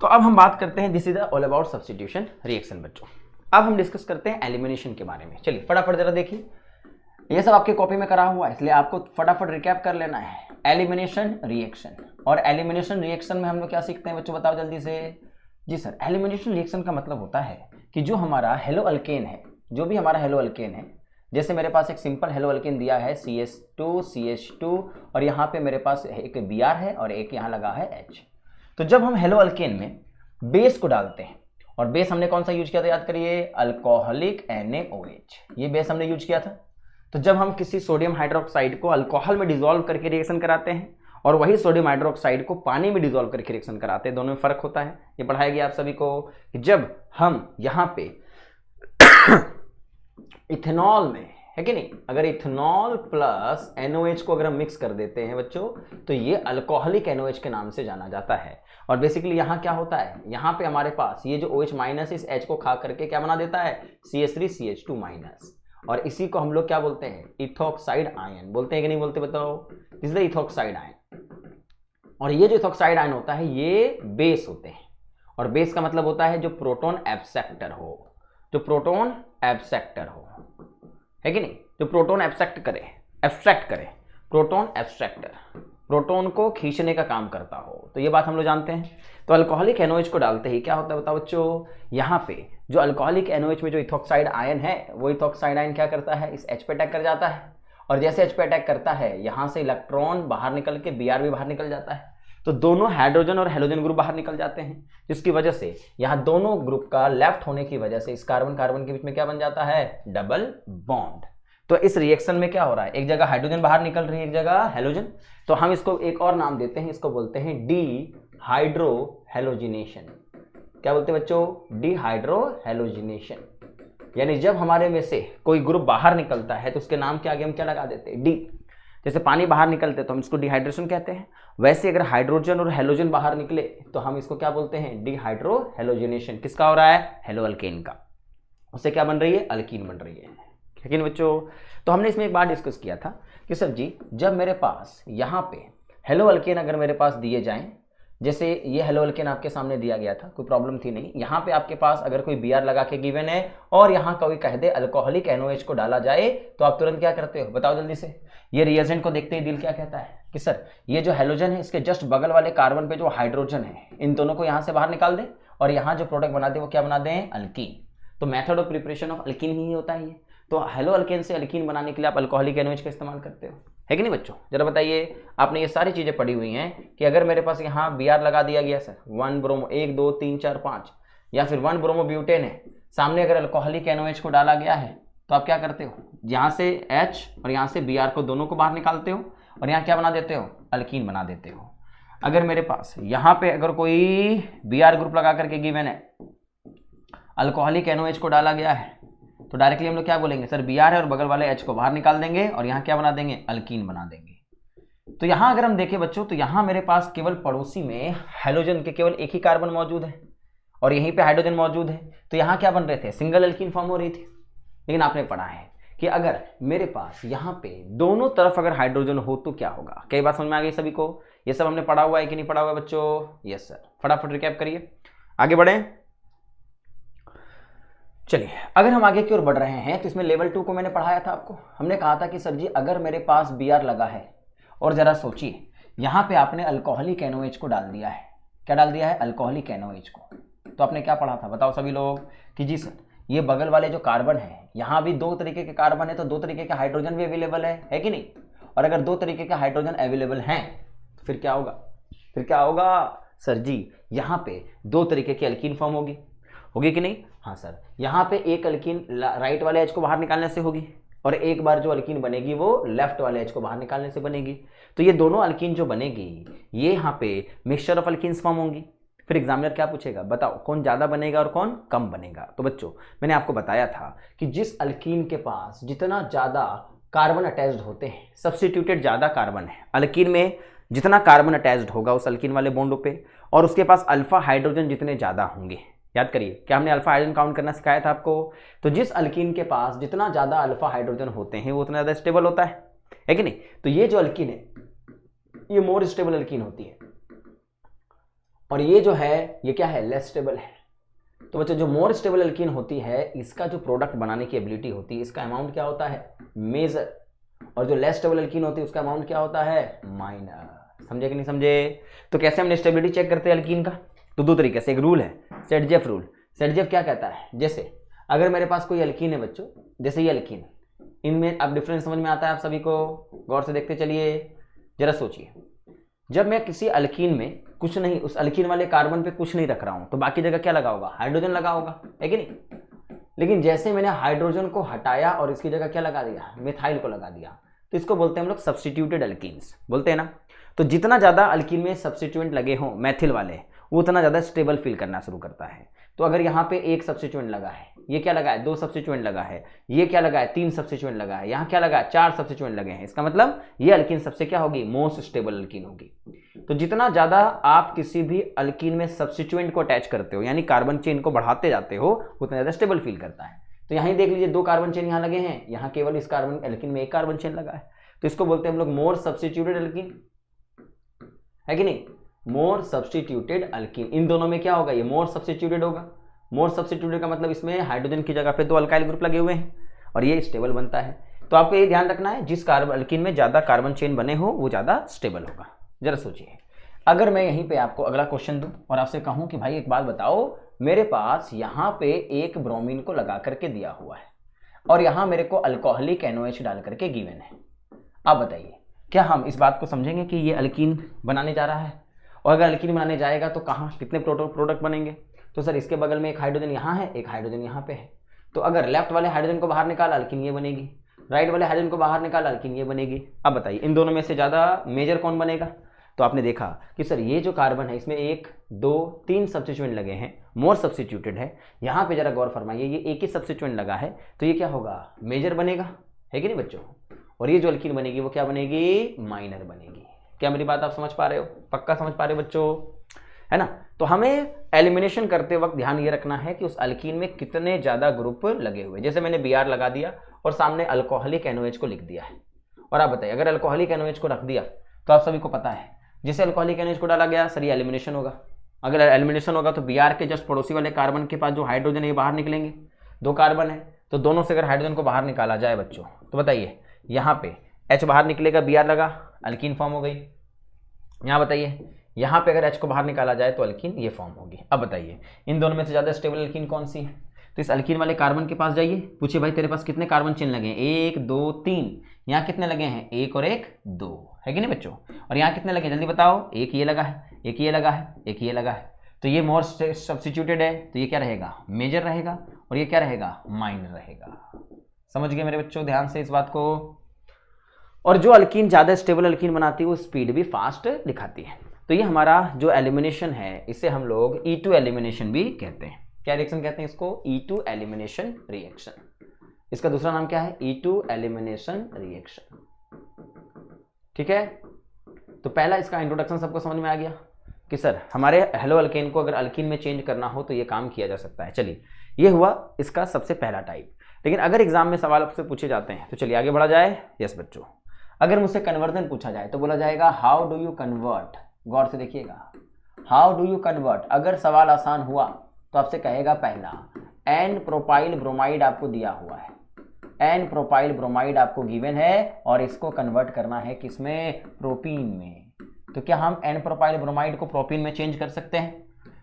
तो अब हम बात करते हैं, this is all about substitution reaction बच्चों। अब हम डिस्कस करते हैं एलिमिनेशन के बारे में। चलिए फटाफट जरा देखिए, ये सब आपके कॉपी में करा हुआ है, इसलिए आपको फटाफट रिकैप कर लेना है। एलिमिनेशन रिएक्शन, और एलिमिनेशन रिएक्शन में हम लोग क्या सीखते हैं बच्चों, बताओ जल्दी से। जी सर, एलिमिनेशन रिएक्शन का मतलब होता है कि जो हमारा हेलो अल्केन है, जो भी हमारा हेलो अल्केन है, जैसे मेरे पास एक सिंपल हेलो अल्केन दिया है CH2 CH2, और यहाँ पे मेरे पास एक Br है और एक यहाँ लगा है H। तो जब हम हेलो अल्केन में बेस को डालते हैं, और बेस हमने कौन सा यूज किया था याद करिए? अल्कोहलिक NaOH, ये बेस हमने यूज किया था। तो जब हम किसी सोडियम हाइड्रोक्साइड को अल्कोहल में डिसॉल्व करके रिएक्शन कराते हैं, और वही सोडियम हाइड्रोक्साइड को पानी में डिसॉल्व करके रिएक्शन कराते हैं, दोनों में फर्क होता है। ये पढ़ाया गया आप सभी को कि जब हम यहाँ पे इथेनॉल में, है कि नहीं, अगर इथेनॉल प्लस NaOH को अगर हम मिक्स कर देते हैं बच्चों, तो ये अल्कोहलिक NaOH के नाम से जाना जाता है। और बेसिकली यहाँ क्या होता है, यहाँ पे हमारे पास ये जो OH माइनस इस H को खा करके क्या बना देता है? CH3CH2 माइनस, और इसी को हम लोग क्या बोलते हैं? इथॉक्साइड आयन बोलते हैं कि नहीं बोलते, बताओ? This is the ethoxide ion. और ये जो इथॉक्साइड आयन होता है ये बेस होते हैं, और बेस का मतलब होता है जो प्रोटॉन एब्सेक्टर हो, जो प्रोटॉन एब्सेक्टर हो, है कि नहीं, जो प्रोटॉन एब्सेक्ट करे, एब्स्ट्रैक्ट करे, प्रोटॉन एब्स्ट्रैक्टर, प्रोटॉन को खींचने का काम करता हो। तो ये बात हम लोग जानते हैं। तो अल्कोहलिक NaOH को डालते ही क्या होता है बताओ बच्चों? यहाँ पे जो अल्कोहलिक NaOH में जो इथॉक्साइड आयन है, वो इथॉक्साइड आयन क्या करता है? इस H पे अटैक कर जाता है, और जैसे H पे अटैक करता है, यहाँ से इलेक्ट्रॉन बाहर निकल के Br भी बाहर निकल जाता है, तो दोनों हाइड्रोजन और हेलोजन ग्रुप बाहर निकल जाते हैं, जिसकी वजह से यहाँ दोनों ग्रुप का लेफ्ट होने की वजह से इस कार्बन कार्बन के बीच में क्या बन जाता है? Double bond. तो इस रिएक्शन में क्या हो रहा है? एक जगह हाइड्रोजन बाहर निकल रही है, एक जगह हेलोजन। तो हम इसको एक और नाम देते हैं, इसको बोलते हैं डिहाइड्रोहेलोजिनेशन। क्या बोलते हैं बच्चों? डिहाइड्रोहेलोजिनेशन। यानी जब हमारे में से कोई ग्रुप बाहर निकलता है तो उसके नाम के आगे हम क्या लगा देते हैं? डी। जैसे पानी बाहर निकलते तो हम इसको डिहाइड्रेशन कहते हैं, वैसे अगर हाइड्रोजन और हेलोजन बाहर निकले तो हम इसको क्या बोलते हैं? डिहाइड्रोहेलोजिनेशन। किसका हो रहा है? हेलो अल्केन का। उससे क्या बन रही है? अल्कीन बन रही है। लेकिन बच्चों, तो हमने इसमें एक बार डिस्कस किया था कि सर जी जब मेरे पास यहाँ पे हेलो अल्केन अगर मेरे पास दिए जाएं, जैसे ये हेलो अल्केन आपके सामने दिया गया था, कोई प्रॉब्लम थी नहीं। यहाँ पे आपके पास अगर कोई Br लगा के गिवन है और यहाँ कोई कह दे अल्कोहलिक NaOH को डाला जाए, तो आप तुरंत क्या करते हो बताओ जल्दी से? ये रिएजेंट को देखते ही दिल क्या कहता है कि सर ये जो हेलोजन है इसके जस्ट बगल वाले कार्बन पे जो हाइड्रोजन है, इन दोनों को यहाँ से बाहर निकाल दे, और यहाँ जो प्रोडक्ट बना दे वो क्या बना दें? अल्कीन। तो method of preparation of alkene ही होता है ये। तो हेलो अल्केन से अल्कीन बनाने के लिए आप अल्कोहलिक NaOH का इस्तेमाल करते हो, है कि नहीं बच्चों? जरा बताइए, आपने ये सारी चीजें पढ़ी हुई हैं कि अगर मेरे पास यहाँ Br लगा दिया गया सर, 1 ब्रोमो 1 2 3 4 5, या फिर 1 ब्रोमो ब्यूटेन है, सामने अगर अल्कोहलिक NaOH को डाला गया है, तो आप क्या करते हो? यहाँ से H और यहाँ से Br को दोनों को बाहर निकालते हो, और यहाँ क्या बना देते हो? अल्कीन बना देते हो। अगर मेरे पास यहाँ पे अगर कोई Br ग्रुप लगा करके गिवन है, अल्कोहलिक NaOH को डाला गया है, तो डायरेक्टली हम लोग क्या बोलेंगे? सर Br है और बगल वाले H को बाहर निकाल देंगे, और यहाँ क्या बना देंगे? अल्कीन बना देंगे। तो यहाँ अगर हम देखें बच्चों, तो यहाँ मेरे पास केवल पड़ोसी में हेलोजन के केवल एक ही कार्बन मौजूद है, और यहीं पे हाइड्रोजन मौजूद है। तो यहाँ क्या बन रहे थे? सिंगल अल्कीन फॉर्म हो रही थी। लेकिन आपने पढ़ा है कि अगर मेरे पास यहाँ पे दोनों तरफ अगर हाइड्रोजन हो तो क्या होगा? कई बार समझ में आ गई सभी को? ये सब हमने पढ़ा हुआ है कि नहीं पढ़ा हुआ है बच्चों? Yes sir. फटाफट रिकैप करिए, आगे बढ़े। चलिए अगर हम आगे की ओर बढ़ रहे हैं तो इसमें लेवल 2 को मैंने पढ़ाया था आपको। हमने कहा था कि सर जी अगर मेरे पास Br लगा है और जरा सोचिए यहाँ पे आपने अल्कोहलिक NOH को डाल दिया है। क्या डाल दिया है? अल्कोहलिक NOH को। तो आपने क्या पढ़ा था बताओ सभी लोग कि जी सर ये बगल वाले जो कार्बन है यहाँ भी 2 तरीके के कार्बन है तो 2 तरीके के हाइड्रोजन भी अवेलेबल है कि नहीं? और अगर 2 तरीके के हाइड्रोजन अवेलेबल हैं तो फिर क्या होगा? फिर क्या होगा सर जी? यहाँ पे 2 तरीके की अल्कीन फॉर्म होगी कि नहीं? हाँ सर, यहाँ पे एक अल्कीन राइट वाले एच को बाहर निकालने से होगी और एक बार जो अल्कीन बनेगी वो लेफ्ट वाले एच को बाहर निकालने से बनेगी। तो ये दोनों अल्कीन जो बनेगी ये यहाँ पे मिक्सचर ऑफ अल्कीन्स फॉर्म होंगी। फिर एग्जामिनर क्या पूछेगा? बताओ कौन ज़्यादा बनेगा और कौन कम बनेगा। तो बच्चों मैंने आपको बताया था कि जिस अल्कीन के पास जितना ज़्यादा कार्बन अटैच्ड होते हैं, सब्स्टिट्यूटेड ज़्यादा कार्बन है अल्कीन में, जितना कार्बन अटैच्ड होगा उस अल्कीन वाले बॉन्डों पे और उसके पास अल्फा हाइड्रोजन जितने ज़्यादा होंगे। याद करिए क्या हमने अल्फा हाइड्रोजन काउंट करना सिखाया था आपको? तो जिस अल्कीन के पास जितना ज़्यादा अल्फा हाइड्रोजन होते हैं वो उतना ज़्यादा स्टेबल होता है कि नहीं? तो ये जो अल्कीन है ये मोर स्टेबल अल्कीन होती है और ये जो है ये क्या है? लेस स्टेबल है। तो बच्चों जो मोर स्टेबल अल्कीन होती है इसका जो प्रोडक्ट बनाने की एबिलिटी होती है इसका अमाउंट क्या होता है? मेजर। और जो लेस स्टेबल अल्कीन होती है उसका अमाउंट क्या होता है? माइनर। समझे कि नहीं समझे? तो कैसे हमने स्टेबिलिटी चेक करते हैं अल्कीन का? तो 2 तरीके से। एक रूल है सेट-जेफ रूल। सेट-जेफ क्या कहता है? जैसे अगर मेरे पास कोई अल्कीन है बच्चों, जैसे ये अल्कीन, इनमें अब डिफरेंस समझ में आता है आप सभी को? गौर से देखते चलिए, जरा सोचिए। जब मैं किसी अल्कीन में कुछ नहीं, उस अल्कीन वाले कार्बन पे कुछ नहीं रख रहा हूं तो बाकी जगह क्या लगा होगा? हाइड्रोजन लगा होगा, है कि नहीं? लेकिन जैसे मैंने हाइड्रोजन को हटाया और इसकी जगह क्या लगा दिया? मिथाइल को लगा दिया, तो इसको बोलते हैं हम लोग सब्स्टिट्यूटेड अल्कीन्स, बोलते हैं ना। तो जितना ज़्यादा अल्कीन में सब्स्टिट्यूएंट लगे हों मैथिल वाले वो उतना ज़्यादा स्टेबल फील करना शुरू करता है। तो अगर यहाँ पे 1 सब्स्टिट्यूएंट लगा है, ये क्या लगा है? 2 सब्स्टिट्यूएंट लगा है, ये क्या लगा है? 3 सब्स्टिट्यूएंट लगा है, यहाँ क्या लगा है? 4 सब्स्टिट्यूएंट लगे हैं। इसका मतलब ये अल्कीन सबसे क्या होगी? मोस्ट स्टेबल अल्कीन होगी। तो जितना ज़्यादा आप किसी भी अल्कीन में सब्स्टिट्यूएंट को अटैच करते हो यानी कार्बन चेन को बढ़ाते जाते हो उतना ज़्यादा स्टेबल फील करता है। तो यहाँ देख लीजिए 2 कार्बन चेन यहाँ लगे हैं, यहाँ केवल इस कार्बन अल्कीन में 1 कार्बन चेन लगा है, तो इसको बोलते हैं हम लोग मोर सब्स्टिट्यूटेड अल्कीन, है कि नहीं? मोर सब्स्टिट्यूटेड अल्कीन। इन दोनों में क्या होगा? ये मोर सब्स्टिट्यूटेड होगा। मोर सब्स्टिट्यूटेड का मतलब इसमें हाइड्रोजन की जगह पे 2 अल्काइल ग्रुप लगे हुए हैं और ये स्टेबल बनता है। तो आपको ये ध्यान रखना है जिस कार्बन अल्कीन में ज़्यादा कार्बन चेन बने हो वो ज़्यादा स्टेबल होगा। जरा सोचिए अगर मैं यहीं पे आपको अगला क्वेश्चन दूं और आपसे कहूं कि भाई एक बात बताओ, मेरे पास यहाँ पे एक ब्रोमीन को लगा करके दिया हुआ है और यहाँ मेरे को अल्कोहलिक NOH डाल करके गिवन है। आप बताइए क्या हम इस बात को समझेंगे कि ये अल्कीन बनाने जा रहा है? और अगर अल्कीन बनाने जाएगा तो कहाँ कितने प्रोडक्ट बनेंगे? तो सर इसके बगल में एक हाइड्रोजन यहाँ है, एक हाइड्रोजन यहाँ पे है, तो अगर लेफ्ट वाले हाइड्रोजन को बाहर निकाला अल्कीन ये बनेगी, राइट वाले हाइड्रोजन को बाहर निकाला अल्कीन ये बनेगी। अब बताइए इन दोनों में से ज़्यादा मेजर कौन बनेगा? तो आपने देखा कि सर ये जो कार्बन है इसमें 1 2 3 सब्स्टिट्यूएंट लगे हैं, मोर सब्स्टिट्यूटेड है। यहाँ पे जरा गौर फरमाइए ये एक ही सब्स्टिट्यूएंट लगा है तो ये क्या होगा? मेजर बनेगा, है कि नहीं बच्चों? और ये जो अल्कीन बनेगी वो क्या बनेगी? माइनर बनेगी। क्या मेरी बात आप समझ पा रहे हो? पक्का समझ पा रहे हो बच्चों, है ना? तो हमें एलिमिनेशन करते वक्त ध्यान ये रखना है कि उस अल्कीन में कितने ज़्यादा ग्रुप लगे हुए। जैसे मैंने Br लगा दिया और सामने अल्कोहलिक NOH को लिख दिया है, और आप बताइए अगर अल्कोहलिक NOH को रख दिया तो आप सभी को पता है जैसे अल्कोहलिक NOH को डाला गया सर ये एलिमिनेशन होगा। अगर एलिमिनेशन होगा तो Br के जस्ट पड़ोसी वाले कार्बन के पास जो हाइड्रोजन है ये बाहर निकलेंगे। 2 कार्बन है तो दोनों से अगर हाइड्रोजन को बाहर निकाला जाए बच्चों तो बताइए यहाँ पे H बाहर निकलेगा, Br लगा, अल्कीन फॉर्म हो गई। यहाँ बताइए यहाँ पे अगर H को बाहर निकाला जाए तो अल्कीन ये फॉर्म होगी। अब बताइए इन दोनों में से ज़्यादा स्टेबल अल्कीन कौन सी है? तो इस अल्कीन वाले कार्बन के पास जाइए, पूछिए भाई तेरे पास कितने कार्बन चेन लगे हैं? 1 2 3। यहाँ कितने लगे हैं? 1 और 1 2, है कि नहीं बच्चों? और यहाँ कितने लगे जल्दी बताओ? 1 ये लगा है, 1 ये लगा है, 1 ये लगा है। तो ये मोर सब्स्टिट्यूटेड है तो ये क्या रहेगा? मेजर रहेगा, और ये क्या रहेगा? माइनर रहेगा। समझ गए मेरे बच्चों ध्यान से इस बात को? और जो अल्कीन ज़्यादा स्टेबल अल्कीन बनाती है वो स्पीड भी फास्ट दिखाती है। तो ये हमारा जो एलिमिनेशन है इसे हम लोग E2 एलिमिनेशन भी कहते हैं। क्या रिएक्शन कहते हैं इसको? E2 elimination reaction. इसका दूसरा नाम क्या है? E2 elimination reaction. ठीक है, तो पहला इसका इंट्रोडक्शन सबको समझ में आ गया कि सर हमारे हेलो अल्केन को अगर अल्कीन में चेंज करना हो तो ये काम किया जा सकता है। चलिए ये हुआ इसका सबसे पहला टाइप। लेकिन अगर एग्जाम में सवाल आपसे पूछे जाते हैं तो चलिए आगे बढ़ा जाए। यस बच्चों, अगर मुझसे कन्वर्जन पूछा जाए तो बोला जाएगा हाउ डू यू कन्वर्ट। गौर से देखिएगा, हाउ डू यू कन्वर्ट। अगर सवाल आसान हुआ तो आपसे कहेगा पहला एन प्रोपाइल ब्रोमाइड आपको दिया हुआ है, एन प्रोपाइल ब्रोमाइड आपको गिवन है और इसको कन्वर्ट करना है किसमें, प्रोपीन में। तो क्या हम एन प्रोपाइल ब्रोमाइड को प्रोपीन में चेंज कर सकते हैं?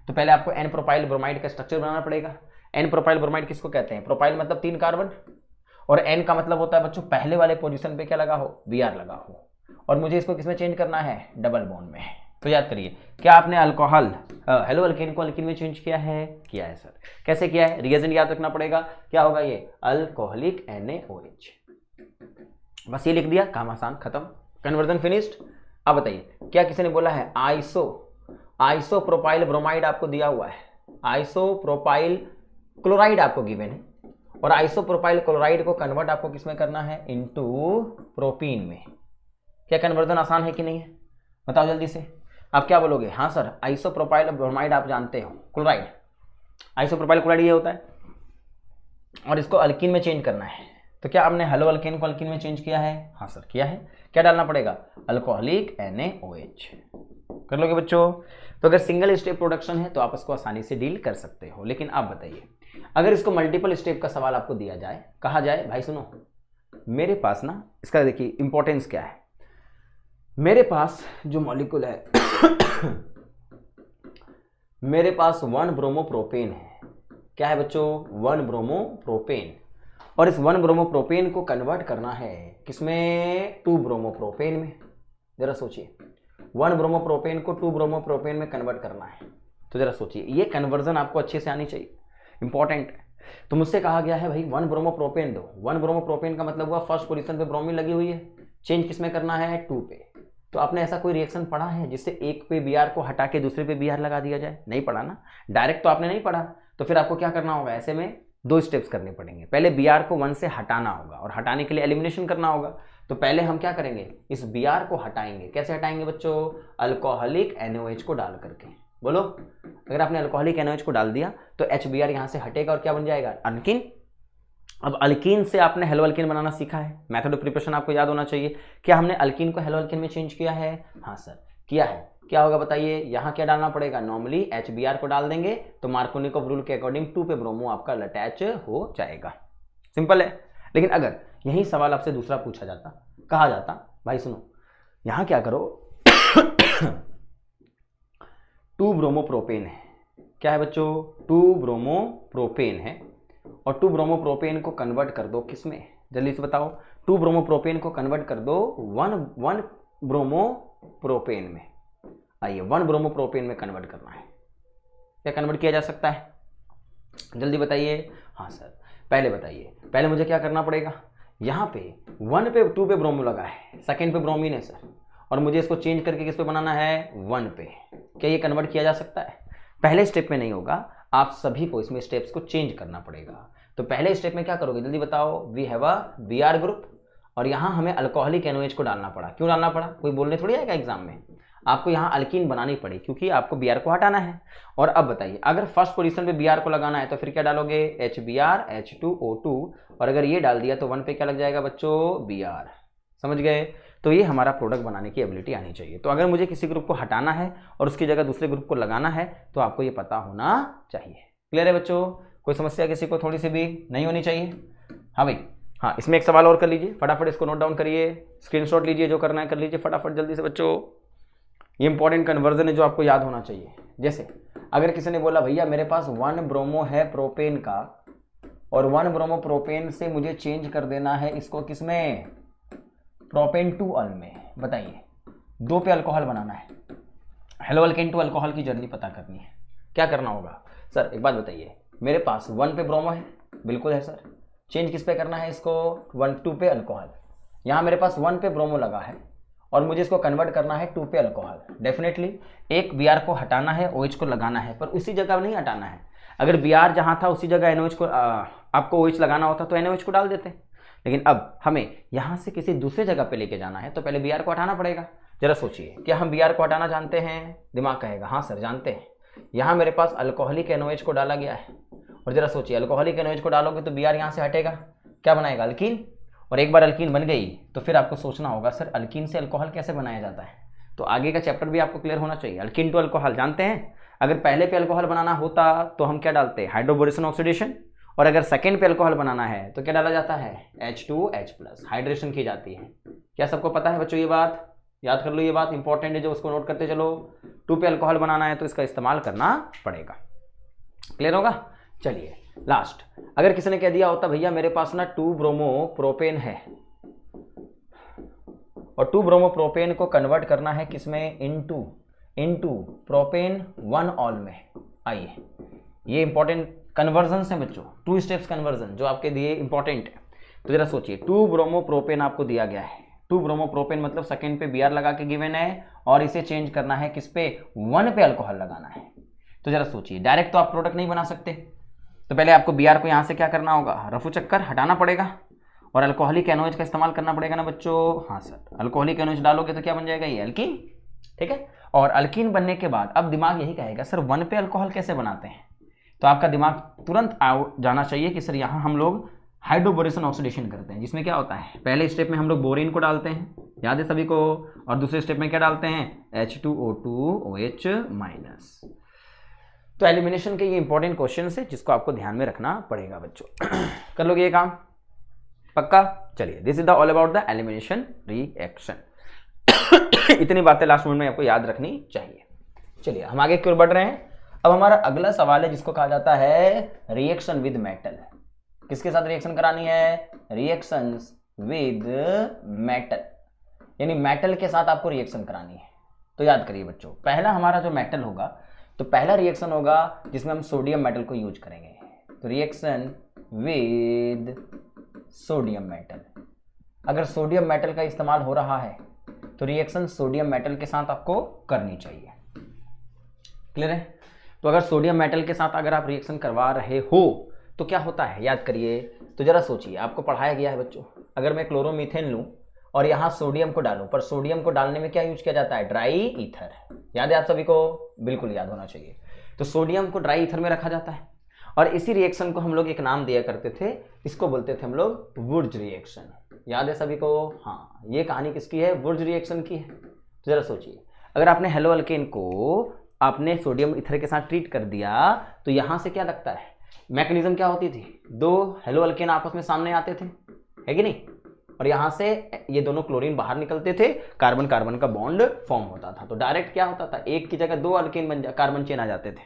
तो पहले आपको एन प्रोपाइल ब्रोमाइड का स्ट्रक्चर बनाना पड़ेगा। एन प्रोपाइल ब्रोमाइड किसको कहते हैं? प्रोपाइल मतलब 3 कार्बन, और एन का मतलब होता है बच्चों पहले वाले पोजीशन पे क्या लगा हो, Br लगा हो, और मुझे इसको किसमें चेंज करना है, डबल बॉन्ड में। तो याद करिए, क्या आपने अल्कोहल हेलो अल्केन को अल्कीन में चेंज किया है? किया है सर। कैसे किया है? रिएजेंट याद रखना पड़ेगा, क्या होगा ये, अल्कोहलिक NaOH। बस ये लिख दिया, काम आसान, खत्म, कन्वर्जन फिनिश्ड। अब बताइए, क्या किसी ने बोला है आइसोप्रोपाइल ब्रोमाइड आपको दिया हुआ है, आइसोप्रोपाइल क्लोराइड आपको गिवन है, और आइसोप्रोपाइल क्लोराइड को कन्वर्ट आपको किसमें करना है, इनटू प्रोपीन में। क्या कन्वर्जन आसान है कि नहीं है? बताओ जल्दी से। आप क्या बोलोगे? हाँ सर, आइसोप्रोपाइल ब्रोमाइड आप जानते हो, क्लोराइड, आइसोप्रोपाइल क्लोराइड ये होता है, और इसको अल्कीन में चेंज करना है। तो क्या आपने हेलो अल्केन को अल्कीन में चेंज किया है? हाँ सर किया है। क्या डालना पड़ेगा? Alcoholic NaOH। कर लोगे बच्चों? तो अगर सिंगल स्टेप प्रोडक्शन है तो आप इसको आसानी से डील कर सकते हो। लेकिन आप बताइए, अगर इसको मल्टीपल स्टेप का सवाल आपको दिया जाए, कहा जाए भाई सुनो, मेरे पास ना, इसका देखिए इंपॉर्टेंस क्या है, मेरे पास जो मॉलिक्यूल है मेरे पास 1 ब्रोमोप्रोपेन है। क्या है बच्चों? 1 ब्रोमोप्रोपेन, और इस 1 ब्रोमोप्रोपेन को कन्वर्ट करना है किसमें, 2 ब्रोमोप्रोपेन में। जरा सोचिए, 1 ब्रोमोप्रोपेन को 2 ब्रोमोप्रोपेन में कन्वर्ट करना है, तो जरा सोचिए, ये कन्वर्जन आपको अच्छे से आनी चाहिए, इंपॉर्टेंट है। तो मुझसे कहा गया है भाई 1 ब्रोमोप्रोपेन दो, 1 ब्रोमोप्रोपेन का मतलब हुआ फर्स्ट पोजीशन पे ब्रोमीन लगी हुई है, चेंज किसमें करना है, 2 पे। तो आपने ऐसा कोई रिएक्शन पढ़ा है जिससे एक पे Br को हटा के दूसरे पे Br लगा दिया जाए? नहीं पढ़ा ना, डायरेक्ट तो आपने नहीं पढ़ा। तो फिर आपको क्या करना होगा, ऐसे में 2 स्टेप्स करने पड़ेंगे। पहले Br को 1 से हटाना होगा, और हटाने के लिए एलिमिनेशन करना होगा। तो पहले हम क्या करेंगे, इस Br को हटाएंगे। कैसे हटाएंगे बच्चों? अल्कोहलिक NaOH को डाल करके। बोलो, अगर आपने अल्कोहलिक NaOH को डाल दिया तो HBr यहाँ से हटेगा और क्या बन जाएगा, अल्कीन। अब अल्कीन से आपने हेलो अल्कीन बनाना सीखा है, मेथड ऑफ प्रिपरेशन आपको याद होना चाहिए। क्या हमने अल्कीन को हेलो अल्कीन में चेंज किया है? हाँ सर किया है। क्या होगा बताइए, यहाँ क्या डालना पड़ेगा, नॉर्मली HBr को डाल देंगे तो मार्कोनिकोव रूल के अकॉर्डिंग 2 पे ब्रोमो आपका अटैच हो जाएगा। सिंपल है। लेकिन अगर यही सवाल आपसे दूसरा पूछा जाता, कहा जाता भाई सुनो, यहाँ क्या करो 2 ब्रोमोप्रोपेन है। क्या है बच्चों? 2 ब्रोमोप्रोपेन है, और 2 ब्रोमोप्रोपेन को कन्वर्ट कर दो किसमें, जल्दी से बताओ। 2 ब्रोमोप्रोपेन को कन्वर्ट कर दो 1 ब्रोमोप्रोपेन में। आइए 1 ब्रोमोप्रोपेन में कन्वर्ट करना है। क्या कन्वर्ट किया जा सकता है, जल्दी बताइए। हाँ सर, पहले बताइए, पहले मुझे क्या करना पड़ेगा, यहाँ पे 1 पे 2 पे ब्रोमो लगा है, सेकेंड पे ब्रोमीन है सर, और मुझे इसको चेंज करके किस पे बनाना है, 1 पे। क्या ये कन्वर्ट किया जा सकता है? पहले स्टेप में नहीं होगा, आप सभी को इसमें स्टेप्स को चेंज करना पड़ेगा। तो पहले स्टेप में क्या करोगे, जल्दी बताओ। We have a Br group, और यहाँ हमें अल्कोहलिक NaOH को डालना पड़ा। क्यों डालना पड़ा? कोई बोलने थोड़ी आएगा एग्जाम में, आपको यहाँ अल्कीन बनानी पड़ी क्योंकि आपको Br को हटाना है। और अब बताइए, अगर फर्स्ट पोजीशन पे Br को लगाना है तो फिर क्या डालोगे, HBr H2O2, और अगर ये डाल दिया तो 1 पे क्या लग जाएगा बच्चों, Br। समझ गए? तो ये हमारा प्रोडक्ट बनाने की एबिलिटी आनी चाहिए। तो अगर मुझे किसी ग्रुप को हटाना है और उसकी जगह दूसरे ग्रुप को लगाना है तो आपको ये पता होना चाहिए। क्लियर है बच्चों? कोई समस्या किसी को थोड़ी सी भी नहीं होनी चाहिए? हाँ भाई, हाँ इसमें एक सवाल और कर लीजिए, फटाफट इसको नोट डाउन करिए, स्क्रीनशॉट लीजिए, जो करना है कर लीजिए फटाफट जल्दी से बच्चों। ये इंपॉर्टेंट कन्वर्जन है जो आपको याद होना चाहिए। जैसे अगर किसी ने बोला भैया मेरे पास 1 ब्रोमो है प्रोपेन का, और 1 ब्रोमो प्रोपेन से मुझे चेंज कर देना है इसको किसमें, प्रोपेन 2 अल में। बताइए 2 पे अल्कोहल बनाना है, हेलो अल्केन टू अल्कोहल की जर्नी पता करनी है। क्या करना होगा सर, एक बात बताइए, मेरे पास 1 पे ब्रोमो है, बिल्कुल है सर, चेंज किस पे करना है इसको, 2 पे अल्कोहल। यहाँ मेरे पास 1 पे ब्रोमो लगा है और मुझे इसको कन्वर्ट करना है 2 पे अल्कोहल। डेफिनेटली एक Br को हटाना है, OH को लगाना है, पर उसी जगह नहीं हटाना है। अगर Br जहाँ था उसी जगह NaOH को आपको OH लगाना होता तो NaOH को डाल देते, लेकिन अब हमें यहाँ से किसी दूसरे जगह पे लेके जाना है तो पहले Br को हटाना पड़ेगा। जरा सोचिए, क्या हम Br को हटाना जानते हैं? दिमाग कहेगा हाँ सर जानते हैं। यहाँ मेरे पास अल्कोहलिक NaOH को डाला गया है, और जरा सोचिए अल्कोहलिक NaOH को डालोगे तो Br यहाँ से हटेगा, क्या बनाएगा, अल्कीन। और एक बार अल्कीन बन गई तो फिर आपको सोचना होगा सर अल्कीन से अल्कोहल कैसे बनाया जाता है। तो आगे का चैप्टर भी आपको क्लियर होना चाहिए। अल्कीन टू अल्कोहल जानते हैं, अगर पहले पे अल्कोहल बनाना होता तो हम क्या डालते, हाइड्रोबोरेशन ऑक्सीडेशन, और अगर सेकेंड पे अल्कोहल बनाना है तो क्या डाला जाता है, H2H+, हाइड्रेशन की जाती है। क्या सबको पता है बच्चों ये बात? याद कर लो, ये बात इंपॉर्टेंट है जो उसको नोट करते चलो। 2 पे अल्कोहल बनाना है तो इसका इस्तेमाल करना पड़ेगा। क्लियर होगा? चलिए लास्ट, अगर किसी ने कह दिया होता भैया मेरे पास ना 2 ब्रोमो प्रोपेन है और 2 ब्रोमो प्रोपेन को कन्वर्ट करना है किसमें, इनटू प्रोपेन 1 ऑल में। आइए, ये इंपॉर्टेंट कन्वर्जन है बच्चों, 2 स्टेप्स कन्वर्जन जो आपके दिए इंपॉर्टेंट है। तो जरा सोचिए, 2 ब्रोमो प्रोपेन आपको दिया गया है, 2 ब्रोमो प्रोपेन मतलब सेकेंड पे Br लगा के गिवन है और इसे चेंज करना है किस पे, 1 पे अल्कोहल लगाना है। तो जरा सोचिए, डायरेक्ट तो आप प्रोडक्ट नहीं बना सकते, तो पहले आपको Br को यहाँ से क्या करना होगा, रफू चक्कर हटाना पड़ेगा और अल्कोहलिक एनोज का इस्तेमाल करना पड़ेगा ना बच्चों। हाँ सर, अल्कोहलिक एनोज डालोगे तो क्या बन जाएगा, ये अल्कीन। ठीक है, और अल्कीन बनने के बाद अब दिमाग यही कहेगा सर 1 पे अल्कोहल कैसे बनाते हैं, तो आपका दिमाग तुरंत जाना चाहिए कि सर यहाँ हम लोग हाइड्रोबोरेशन ऑक्सीडेशन करते हैं, जिसमें क्या होता है, पहले स्टेप में हम लोग बोरिन को डालते हैं, याद है सभी को, और दूसरे स्टेप में क्या डालते हैं, H2O2OH-। तो एलिमिनेशन के ये इंपॉर्टेंट क्वेश्चन है जिसको आपको ध्यान में रखना पड़ेगा बच्चों। कर लोगे ये काम पक्का? चलिए, this is the all about the elimination reaction. इतनी बातें लास्ट मोमेंट में आपको याद रखनी चाहिए। चलिए हम आगे की ओर बढ़ रहे हैं। अब हमारा अगला सवाल है जिसको कहा जाता है रिएक्शन विद मेटल। किसके साथ रिएक्शन करानी है, रिएक्शंस विद मेटल, यानी मेटल के साथ आपको रिएक्शन करानी है। तो याद करिए बच्चों, पहला हमारा जो मेटल होगा, तो पहला रिएक्शन होगा जिसमें हम सोडियम मेटल को यूज करेंगे। तो रिएक्शन विद सोडियम मेटल, अगर सोडियम मेटल का इस्तेमाल हो रहा है तो रिएक्शन सोडियम मेटल के साथ आपको करनी चाहिए। क्लियर है? तो अगर सोडियम मेटल के साथ अगर आप रिएक्शन करवा रहे हो तो क्या होता है, याद करिए। तो जरा सोचिए, आपको पढ़ाया गया है बच्चों, अगर मैं क्लोरोमीथेन लूं और यहाँ सोडियम को डालूं, पर सोडियम को डालने में क्या यूज किया जाता है, ड्राई ईथर। याद है आप सभी को? बिल्कुल याद होना चाहिए। तो सोडियम को ड्राई ईथर में रखा जाता है और इसी रिएक्शन को हम लोग एक नाम दिया करते थे, इसको बोलते थे हम लोग वुर्ज रिएक्शन। याद है सभी को? हाँ, ये कहानी किसकी है, वुर्ज रिएक्शन की है। तो जरा सोचिए, अगर आपने हेलो अल्केन को आपने सोडियम ईथर के साथ ट्रीट कर दिया तो यहाँ से क्या लगता है, मैकेनिज्म क्या होती थी, 2 हेलो अल्केन आपस में सामने आते थे, है कि नहीं, और यहाँ से ये दोनों क्लोरीन बाहर निकलते थे, कार्बन कार्बन का बॉन्ड फॉर्म होता था। तो डायरेक्ट क्या होता था, एक की जगह 2 अल्केन कार्बन चेन आ जाते थे,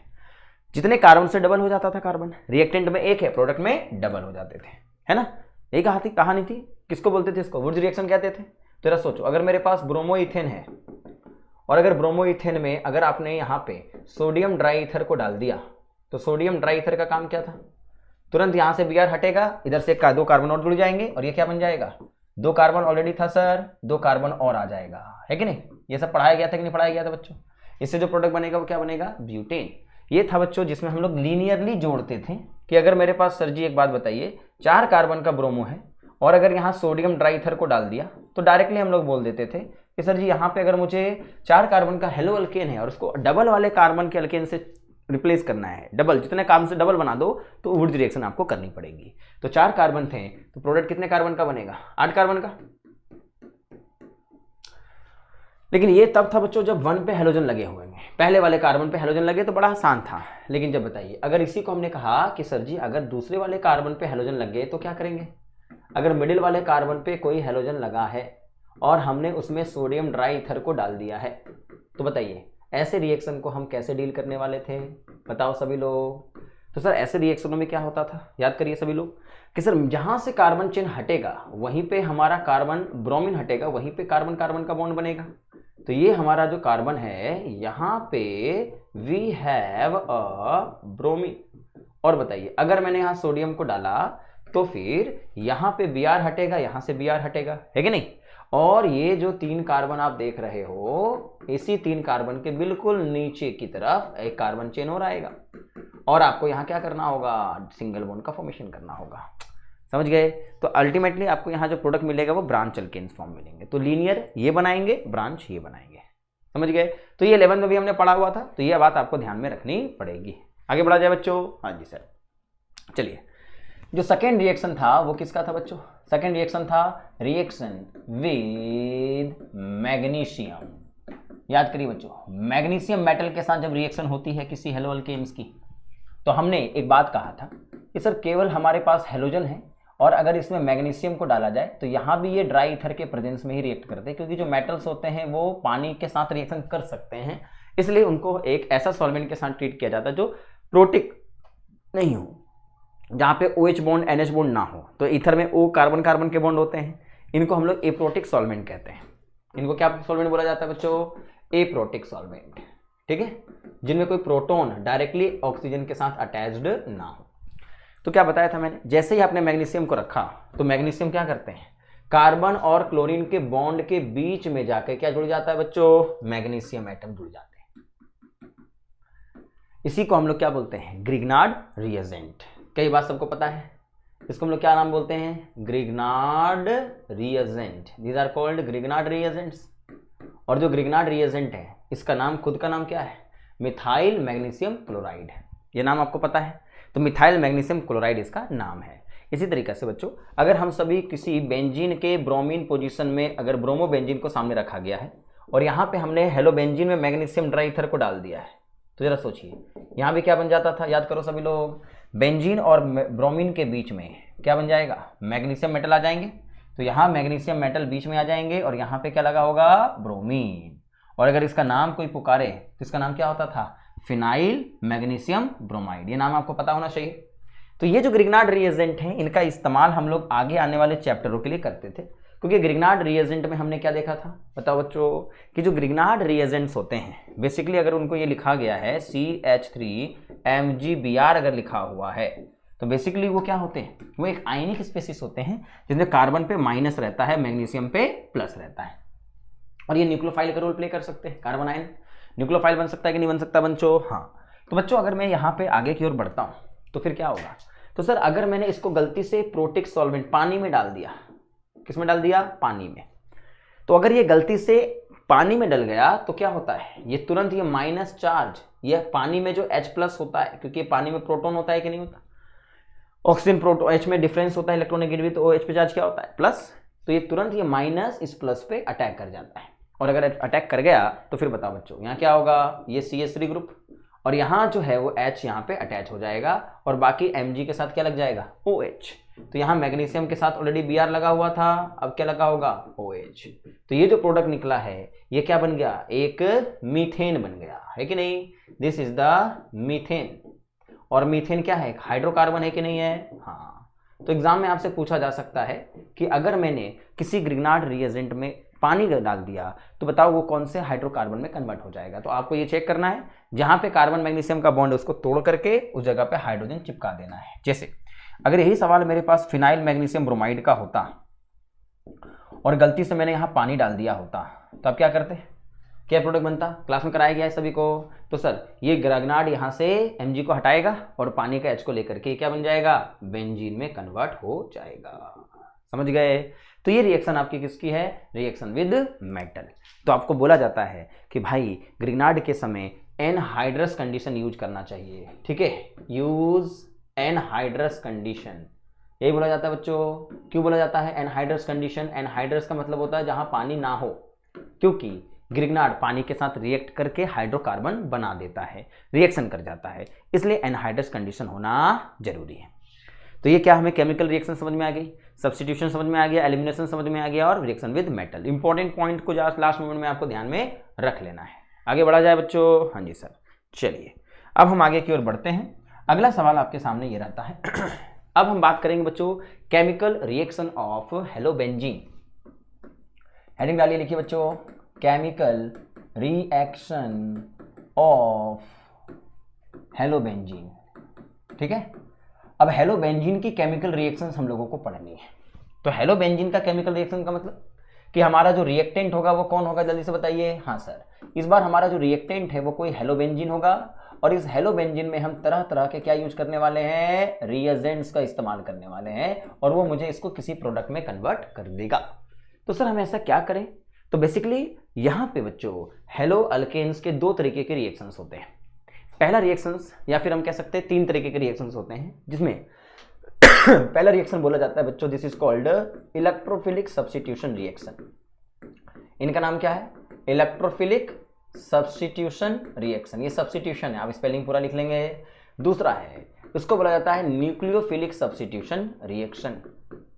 जितने कार्बन से डबल हो जाता था कार्बन, रिएक्टेंट में 1 है, प्रोडक्ट में डबल हो जाते थे, है ना। यही कहानी थी। किसको बोलते थे, इसको वुर्ज रिएक्शन कहते थे। तो जरा सोचो, अगर मेरे पास ब्रोमो इथेन है और अगर ब्रोमो इथेन में अगर आपने यहाँ पे सोडियम ड्राई ईथर को डाल दिया, तो सोडियम ड्राई ईथर का काम क्या था, तुरंत यहाँ से Br हटेगा, इधर से 2 कार्बन और जुड़ जाएंगे और ये क्या बन जाएगा, 2 कार्बन ऑलरेडी था सर, 2 कार्बन और आ जाएगा, है कि नहीं। ये सब पढ़ाया गया था कि नहीं पढ़ाया गया था बच्चों। इससे जो प्रोडक्ट बनेगा वो क्या बनेगा, ब्यूटेन। ये था बच्चों जिसमें हम लोग लीनियरली जोड़ते थे कि अगर मेरे पास सर जी एक बात बताइए, 4 कार्बन का ब्रोमो है और अगर यहाँ सोडियम ड्राई ईथर को डाल दिया तो डायरेक्टली हम लोग बोल देते थे कि सर जी यहाँ पे अगर मुझे 4 कार्बन का हेलो अल्केन है और उसको डबल वाले कार्बन के अल्केन से रिप्लेस करना है, डबल, जितने कार्बन से डबल बना दो तो वुर्ज रिएक्शन आपको करनी पड़ेगी। तो 4 कार्बन थे तो प्रोडक्ट कितने कार्बन का बनेगा, 8 कार्बन का। लेकिन ये तब था बच्चों जब 1 पे हेलोजन लगे हुए हैं, पहले वाले कार्बन पे हेलोजन लगे तो बड़ा आसान था। लेकिन जब बताइए, अगर इसी को हमने कहा कि सर जी अगर दूसरे वाले कार्बन पे हेलोजन लग गए तो क्या करेंगे, अगर मिडिल वाले कार्बन पे कोई हेलोजन लगा है और हमने उसमें सोडियम ड्राई ईथर को डाल दिया है, तो बताइए ऐसे रिएक्शन को हम कैसे डील करने वाले थे, बताओ सभी लोग। तो सर ऐसे रिएक्शनों में क्या होता था, याद करिए सभी लोग, कि सर जहां से कार्बन चेन हटेगा वहीं पे हमारा कार्बन ब्रोमीन हटेगा, वहीं पे कार्बन कार्बन का बॉन्ड बनेगा। तो ये हमारा जो कार्बन है यहाँ पे वी हैव अ ब्रोमीन, और बताइए अगर मैंने यहाँ सोडियम को डाला तो फिर यहाँ पे Br हटेगा, यहाँ से Br हटेगा, है कि नहीं। और ये जो 3 कार्बन आप देख रहे हो, इसी 3 कार्बन के बिल्कुल नीचे की तरफ एक कार्बन चेन और आएगा और आपको यहाँ क्या करना होगा, सिंगल बॉन्ड का फॉर्मेशन करना होगा। समझ गए। तो अल्टीमेटली आपको यहाँ जो प्रोडक्ट मिलेगा वो ब्रांच अल्केन्स फॉर्म मिलेंगे। तो लीनियर ये बनाएंगे, ब्रांच ये बनाएंगे। समझ गए। तो ये 11 में भी हमने पढ़ा हुआ था, तो ये बात आपको ध्यान में रखनी पड़ेगी। आगे बढ़ा जाए बच्चों। हाँ जी सर। चलिए, जो सेकेंड रिएक्शन था वो किसका था बच्चों? सेकेंड रिएक्शन था रिएक्शन विद मैग्नीशियम। याद करिए बच्चों, मैग्नीशियम मेटल के साथ जब रिएक्शन होती है किसी हेलो अल्केन्स की, तो हमने एक बात कहा था कि सर केवल हमारे पास हेलोजन है और अगर इसमें मैग्नीशियम को डाला जाए तो यहाँ भी ये ड्राई ईथर के प्रेजेंस में ही रिएक्ट करते हैं, क्योंकि जो मेटल्स होते हैं वो पानी के साथ रिएक्शन कर सकते हैं, इसलिए उनको एक ऐसा सॉल्वेंट के साथ ट्रीट किया जाता है जो प्रोटिक नहीं हो, जहाँ पे OH बॉन्ड NH बॉन्ड ना हो। तो ईथर में O कार्बन कार्बन के बॉन्ड होते हैं, इनको हम लोग एप्रोटिक सॉल्वेंट कहते हैं। इनको क्या सॉल्वेंट बोला जाता है बच्चों? एप्रोटिक सॉल्वेंट, ठीक है, जिनमें कोई प्रोटॉन डायरेक्टली ऑक्सीजन के साथ अटैच्ड ना हो। तो क्या बताया था मैंने, जैसे ही आपने मैग्नीशियम को रखा तो मैग्नीशियम क्या करते हैं, कार्बन और क्लोरीन के बॉन्ड के बीच में जाकर क्या जुड़ जाता है बच्चों? मैग्नीशियम एटम जुड़ जाते हैं। इसी को हम लोग क्या बोलते हैं? Grignard reagent. कई बात सबको पता है, इसको हम लोग क्या नाम बोलते हैं? Grignard reagent. These are called Grignard reagents. और जो ग्रिग्नार्ड रिएजेंट है इसका नाम, खुद का नाम क्या है? मिथाइल मैग्नीशियम क्लोराइड है। ये नाम आपको पता है, तो मिथाइल मैग्नीशियम क्लोराइड इसका नाम है। इसी तरीके से बच्चों, अगर हम सभी किसी बेंजीन के ब्रोमीन पोजीशन में अगर ब्रोमो बेंजीन को सामने रखा गया है और यहाँ पे हमने हेलो बेंजीन में मैग्नीशियम ड्राई ईथर को डाल दिया है, तो जरा सोचिए यहाँ भी क्या बन जाता था? याद करो सभी लोग, बेंजीन और ब्रोमीन के बीच में क्या बन जाएगा? मैग्नीशियम मेटल आ जाएंगे। तो यहाँ मैग्नीशियम मेटल बीच में आ जाएंगे और यहाँ पे क्या लगा होगा? ब्रोमीन। और अगर इसका नाम कोई पुकारे तो इसका नाम क्या होता था? Phenyl magnesium bromide. ये नाम आपको पता होना चाहिए। तो ये जो ग्रिग्नार्ड रिएजेंट हैं इनका इस्तेमाल हम लोग आगे आने वाले चैप्टरों के लिए करते थे, क्योंकि ग्रिग्नार्ड रिएजेंट में हमने क्या देखा था? बताओ बच्चों, कि जो ग्रिग्नार्ड रिएजेंट्स होते हैं बेसिकली अगर उनको ये लिखा गया है CH3MgBr अगर लिखा हुआ है तो बेसिकली वो क्या होते हैं? वो एक आयनिक स्पेसिस होते हैं जिनमें कार्बन पे माइनस रहता है, मैग्नीशियम पे प्लस रहता है। और ये न्यूक्लियोफाइल का रोल प्ले कर सकते हैं। कार्बन आयन न्यूक्लियोफाइल बन सकता है कि नहीं बन सकता बच्चों? हाँ। तो बच्चों अगर मैं यहाँ पे आगे की ओर बढ़ता हूँ तो फिर क्या होगा? तो सर अगर मैंने इसको गलती से प्रोटिक सॉल्वेंट पानी में डाल दिया, किसमें डाल दिया? पानी में। तो अगर ये गलती से पानी में डल गया तो क्या होता है? ये तुरंत ये माइनस चार्ज, ये पानी में जो H+ होता है, क्योंकि पानी में प्रोटॉन होता है कि नहीं होता? ऑक्सीजन प्रोटॉन H में डिफरेंस होता है इलेक्ट्रोनेगेटिव, तो OH पे चार्ज क्या होता है? प्लस। तो ये तुरंत ये माइनस इस प्लस पे अटैक कर जाता है, और अगर अटैक कर गया तो फिर बताओ बच्चों यहाँ क्या होगा? ये CH3 ग्रुप और यहाँ जो है वो H यहाँ पे अटैच हो जाएगा और बाकी Mg के साथ क्या लग जाएगा? OH। तो यहाँ मैग्नीशियम के साथ ऑलरेडी Br लगा हुआ था, अब क्या लगा होगा? OH। तो ये जो प्रोडक्ट निकला है ये क्या बन गया? एक मीथेन बन गया, है कि नहीं? This is the methane. और मीथेन क्या है? हाइड्रोकार्बन है कि नहीं है? हाँ। तो एग्जाम में आपसे पूछा जा सकता है कि अगर मैंने किसी ग्रिग्नार्ड रिएजेंट में पानी डाल दिया तो बताओ वो कौन से हाइड्रोकार्बन में कन्वर्ट हो जाएगा? तो आपको ये चेक करना है, जहां पे कार्बन मैग्नीशियम का बॉन्ड है उसको तोड़ करके उस जगह पे हाइड्रोजन चिपका देना है। जैसे अगर यही सवाल मेरे पास फिनाइल मैग्नीशियम ब्रोमाइड का होता और गलती से मैंने यहाँ पानी डाल दिया होता तो आप क्या करते? क्या प्रोडक्ट बनता? क्लास में कराया गया है सभी को। तो सर ये ग्रिग्नार्ड यहाँ से Mg को हटाएगा और पानी का H को लेकर के क्या बन जाएगा? बेंजीन में कन्वर्ट हो जाएगा। समझ गए? तो ये रिएक्शन आपकी किसकी है? Reaction with metal. तो आपको बोला जाता है कि भाई ग्रिग्नार्ड के समय एनहाइड्रस कंडीशन यूज करना चाहिए, ठीक है? यूज एनहाइड्रस कंडीशन, यही बोला जाता है बच्चों। क्यों बोला जाता है एनहाइड्रस कंडीशन? एनहाइड्रस का मतलब होता है जहां पानी ना हो, क्योंकि ग्रिग्नार्ड पानी के साथ रिएक्ट करके हाइड्रोकार्बन बना देता है, रिएक्शन कर जाता है, इसलिए एनहाइड्रस कंडीशन होना जरूरी है। तो ये क्या हमें केमिकल रिएक्शन समझ में आ गई, सब्स्टिट्यूशन समझ में आ गया, एलिमिनेशन समझ में आ गया और reaction with metal. Important point को लास्ट मोमेंट में आपको ध्यान में रख लेना है। आगे बढ़ा जाए बच्चों? हाँ जी सर। चलिए अब हम आगे की ओर बढ़ते हैं। अगला सवाल आपके सामने ये रहता है अब हम बात करेंगे बच्चों केमिकल रिएक्शन ऑफ हेलोबेंजीन। हेडिंग डालिए, लिखिए बच्चों, केमिकल रिएक्शन ऑफ हेलोबेंजीन। ठीक है, अब हेलोबेंजीन की केमिकल रिएक्शंस हम लोगों को पढ़नी है। तो हेलोबेंजीन का केमिकल रिएक्शन का मतलब कि हमारा जो रिएक्टेंट होगा वो कौन होगा? जल्दी से बताइए। हाँ सर, इस बार हमारा जो रिएक्टेंट है वो कोई हेलोबेंजीन होगा और इस हेलोबेंजीन में हम तरह तरह के क्या यूज करने वाले हैं? रिएजेंट्स का इस्तेमाल करने वाले हैं और वो मुझे इसको किसी प्रोडक्ट में कन्वर्ट कर देगा। तो सर हम ऐसा क्या करें? तो बेसिकली यहाँ पे बच्चों हेलो अल्केन्स के दो तरीके के रिएक्शंस होते हैं। पहला रिएक्शंस या फिर हम कह सकते हैं तीन तरीके के रिएक्शंस होते हैं, जिसमें पहला रिएक्शन बोला जाता है बच्चों this is called electrophilic substitution reaction. इनका नाम क्या है? Electrophilic substitution reaction. ये सब्स्टिट्यूशन है, आप स्पेलिंग पूरा लिख लेंगे। दूसरा है, इसको बोला जाता है nucleophilic substitution reaction,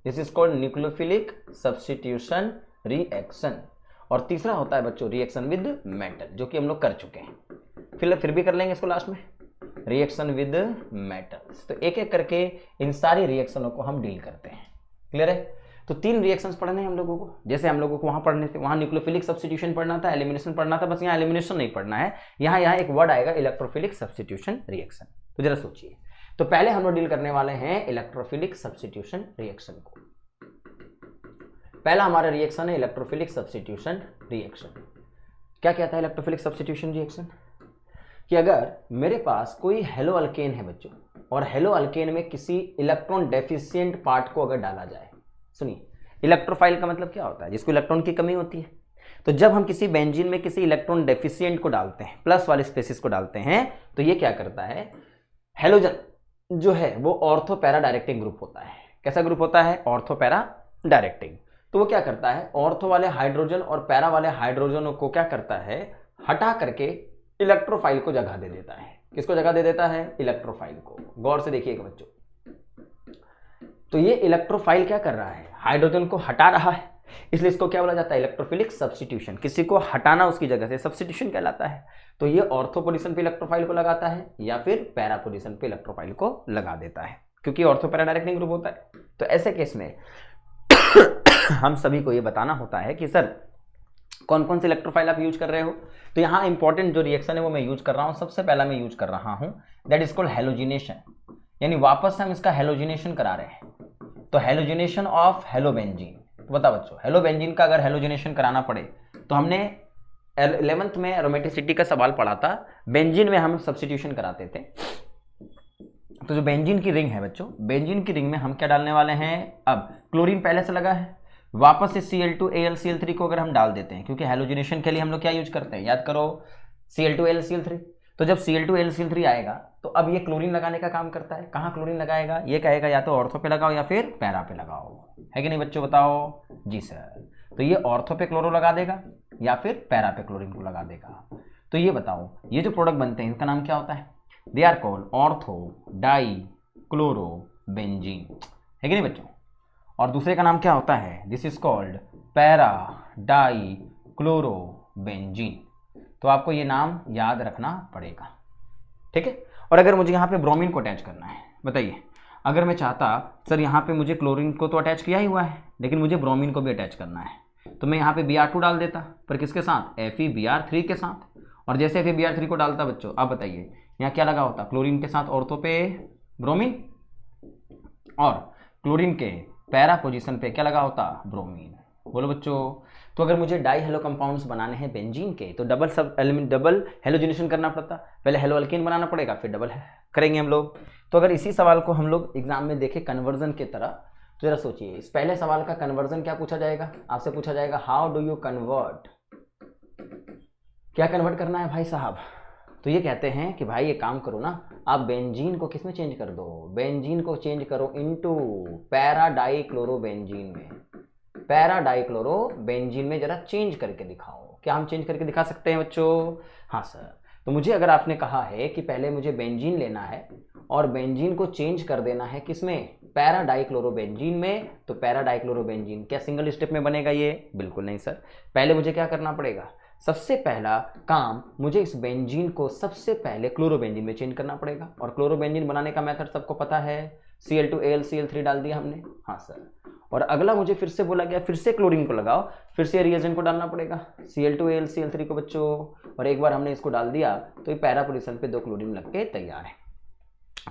this is called nucleophilic substitution reaction. और तीसरा होता है बच्चों रिएक्शन विद मेटल, जो कि हम लोग कर चुके हैं, फिर भी कर लेंगे इसको लास्ट में, रिएक्शन विद मेटल्स। तो एक एक करके इन सारी रिएक्शनों को हम डील करते हैं। क्लियर है? तो 3 रिएक्शंस पढ़ने हैं हम लोगों को, जैसे हम लोगों को वहां पढ़ने थे, वहां न्यूक्लियोफिलिक सब्स्टिट्यूशन पढ़ना था, एलिमिनेशन पढ़ना था, बस यहाँ एलिमिनेशन नहीं पढ़ना है, यहाँ एक वर्ड आएगा इलेक्ट्रोफिलिक सब्स्टिट्यूशन रिएक्शन। तो जरा सोचिए, तो पहले हम लोग डील करने वाले हैं इलेक्ट्रोफिलिक सब्स्टिट्यूशन रिएक्शन को। पहला हमारा रिएक्शन है इलेक्ट्रोफिलिक सब्स्टिट्यूशन रिएक्शन। क्या कहता है इलेक्ट्रोफिलिक सब्स्टिट्यूशन रिएक्शन? कि अगर मेरे पास कोई हेलो अल्केन है बच्चों, और हेलो अल्केन में किसी इलेक्ट्रॉन डेफिशिएंट पार्ट को अगर डाला जाए, सुनिए, इलेक्ट्रोफाइल का मतलब क्या होता है? जिसको इलेक्ट्रॉन की कमी होती है। तो जब हम किसी बेंजीन में किसी इलेक्ट्रॉन डेफिशिएंट को डालते हैं, प्लस वाले स्पेसिस को डालते हैं, तो ये क्या करता है, हेलोजन जो है वो ऑर्थो पैरा डायरेक्टिंग ग्रुप होता है। कैसा ग्रुप होता है? Ortho para directing. तो वो क्या करता है, ऑर्थो वाले हाइड्रोजन और पैरा वाले हाइड्रोजनों को क्या करता है, हटा करके इलेक्ट्रोफाइल को जगह दे देता है। किसको जगह दे देता है? इलेक्ट्रोफाइल को। गौर से देखिएगा बच्चों, तो ये इलेक्ट्रोफाइल क्या कर रहा है, हाइड्रोजन को हटा रहा है, इसलिए इसको क्या बोला जाता है, इलेक्ट्रोफिलिक सब्स्टिट्यूशन। किसी को हटाना उसकी जगह से सब्स्टिट्यूशन कहलाता है। तो ये ऑर्थो पोजीशन पे इलेक्ट्रोफाइल को लगाता है या फिर पैरा पोजीशन पे इलेक्ट्रोफाइल को लगा देता है, क्योंकि ऑर्थो पैरा डायरेक्टिंग ग्रुप होता है। तो ऐसे केस में हम सभी को ये बताना होता है कि सर कौन कौन से इलेक्ट्रोफाइल आप यूज कर रहे हो। तो यहाँ इंपॉर्टेंट जो रिएक्शन है वो मैं यूज कर रहा हूँ, सबसे पहला मैं यूज कर रहा हूँ दैट इज कॉल्ड हेलोजिनेशन, यानी वापस से हम इसका हेलोजिनेशन करा रहे हैं। तो हेलोजिनेशन ऑफ हेलोबेंजीन। तो बता बच्चों, हेलोबेंजीन का अगर हेलोजिनेशन कराना पड़े, तो हमने 11th में एरोमेटिसिटी का सवाल पढ़ा था, बेंजीन में हम सब्स्टिट्यूशन कराते थे। तो जो बेंजीन की रिंग है बच्चों, बेंजीन की रिंग में हम क्या डालने वाले हैं, अब क्लोरीन पहले से लगा है, वापस से Cl2AlCl3 को अगर हम डाल देते हैं, क्योंकि हेलोजिनेशन के लिए हम लोग क्या यूज करते हैं, याद करो, Cl2AlCl3। तो जब Cl2AlCl3 आएगा, तो अब ये क्लोरीन लगाने का काम करता है। कहाँ क्लोरीन लगाएगा? ये कहेगा या तो ऑर्थो पे लगाओ या फिर पैरा पे लगाओ, है कि नहीं बच्चों, बताओ जी सर। तो ये ऑर्थो पे क्लोरो लगा देगा या फिर पैरा पे क्लोरीन को लगा देगा। तो ये बताओ, ये जो प्रोडक्ट बनते हैं इनका नाम क्या होता है? They are called ortho dichlorobenzene, है कि नहीं बच्चों। और दूसरे का नाम क्या होता है? This is called para die chloro benzene. तो आपको ये नाम याद रखना पड़ेगा, ठीक है। और अगर मुझे यहाँ पे ब्रोमीन को अटैच करना है, बताइए, अगर मैं चाहता सर यहाँ पे मुझे क्लोरीन को तो अटैच किया ही हुआ है, लेकिन मुझे ब्रोमीन को भी अटैच करना है, तो मैं यहाँ पे Br2 डाल देता, पर किसके साथ? FeBr3 के साथ। और जैसे FeBr3 को डालता बच्चों, अब बताइए यहाँ क्या लगा होता? क्लोरीन के साथ ऑर्थो पे ब्रोमीन, और क्लोरीन के पैरा पोजीशन पे क्या लगा होता? ब्रोमीन। बोलो बच्चों। तो अगर मुझे डाई हेलो कंपाउंड्स बनाने हैं बेंजीन के, तो डबल हेलोजिनेशन करना पड़ता, पहले हेलो अल्केन बनाना पड़ेगा, फिर डबल करेंगे हम लोग। तो अगर इसी सवाल को हम लोग एग्जाम में देखें कन्वर्जन की तरह, तो जरा सोचिए, इस पहले सवाल का कन्वर्जन क्या पूछा जाएगा? आपसे पूछा जाएगा हाउ डू यू कन्वर्ट, क्या कन्वर्ट करना है भाई साहब? तो ये कहते हैं कि भाई ये काम करो ना, आप बेंजीन को किस में चेंज कर दो, बेंजीन को चेंज करो इनटू पैरा डाइक्लोरोबेंजीन में, पैरा डाइक्लोरोबेंजीन में जरा चेंज करके दिखाओ। क्या हम चेंज करके दिखा सकते हैं बच्चों? हाँ सर। तो मुझे अगर आपने कहा है कि पहले मुझे बेंजीन लेना है और बेंजीन को चेंज कर देना है किसमें? पैरा डाइक्लोरोबेंजीन में, तो पैरा डाइक्लोरोबेंजीन क्या सिंगल स्टेप में बनेगा ये? बिल्कुल नहीं सर। पहले मुझे क्या करना पड़ेगा? सबसे पहला काम मुझे इस बेंजीन को सबसे पहले क्लोरोबेंजीन में चेंज करना पड़ेगा, और क्लोरोबेंजीन बनाने का मेथड सबको पता है, Cl2AlCl3 डाल दिया हमने, हाँ सर। और अगला मुझे फिर से बोला गया फिर से क्लोरीन को लगाओ, फिर से रिएजेंट को डालना पड़ेगा, Cl2AlCl3 को बच्चों, और एक बार हमने इसको डाल दिया तो ये पैरा पोजीशन पे 2 क्लोरीन लग के तैयार है,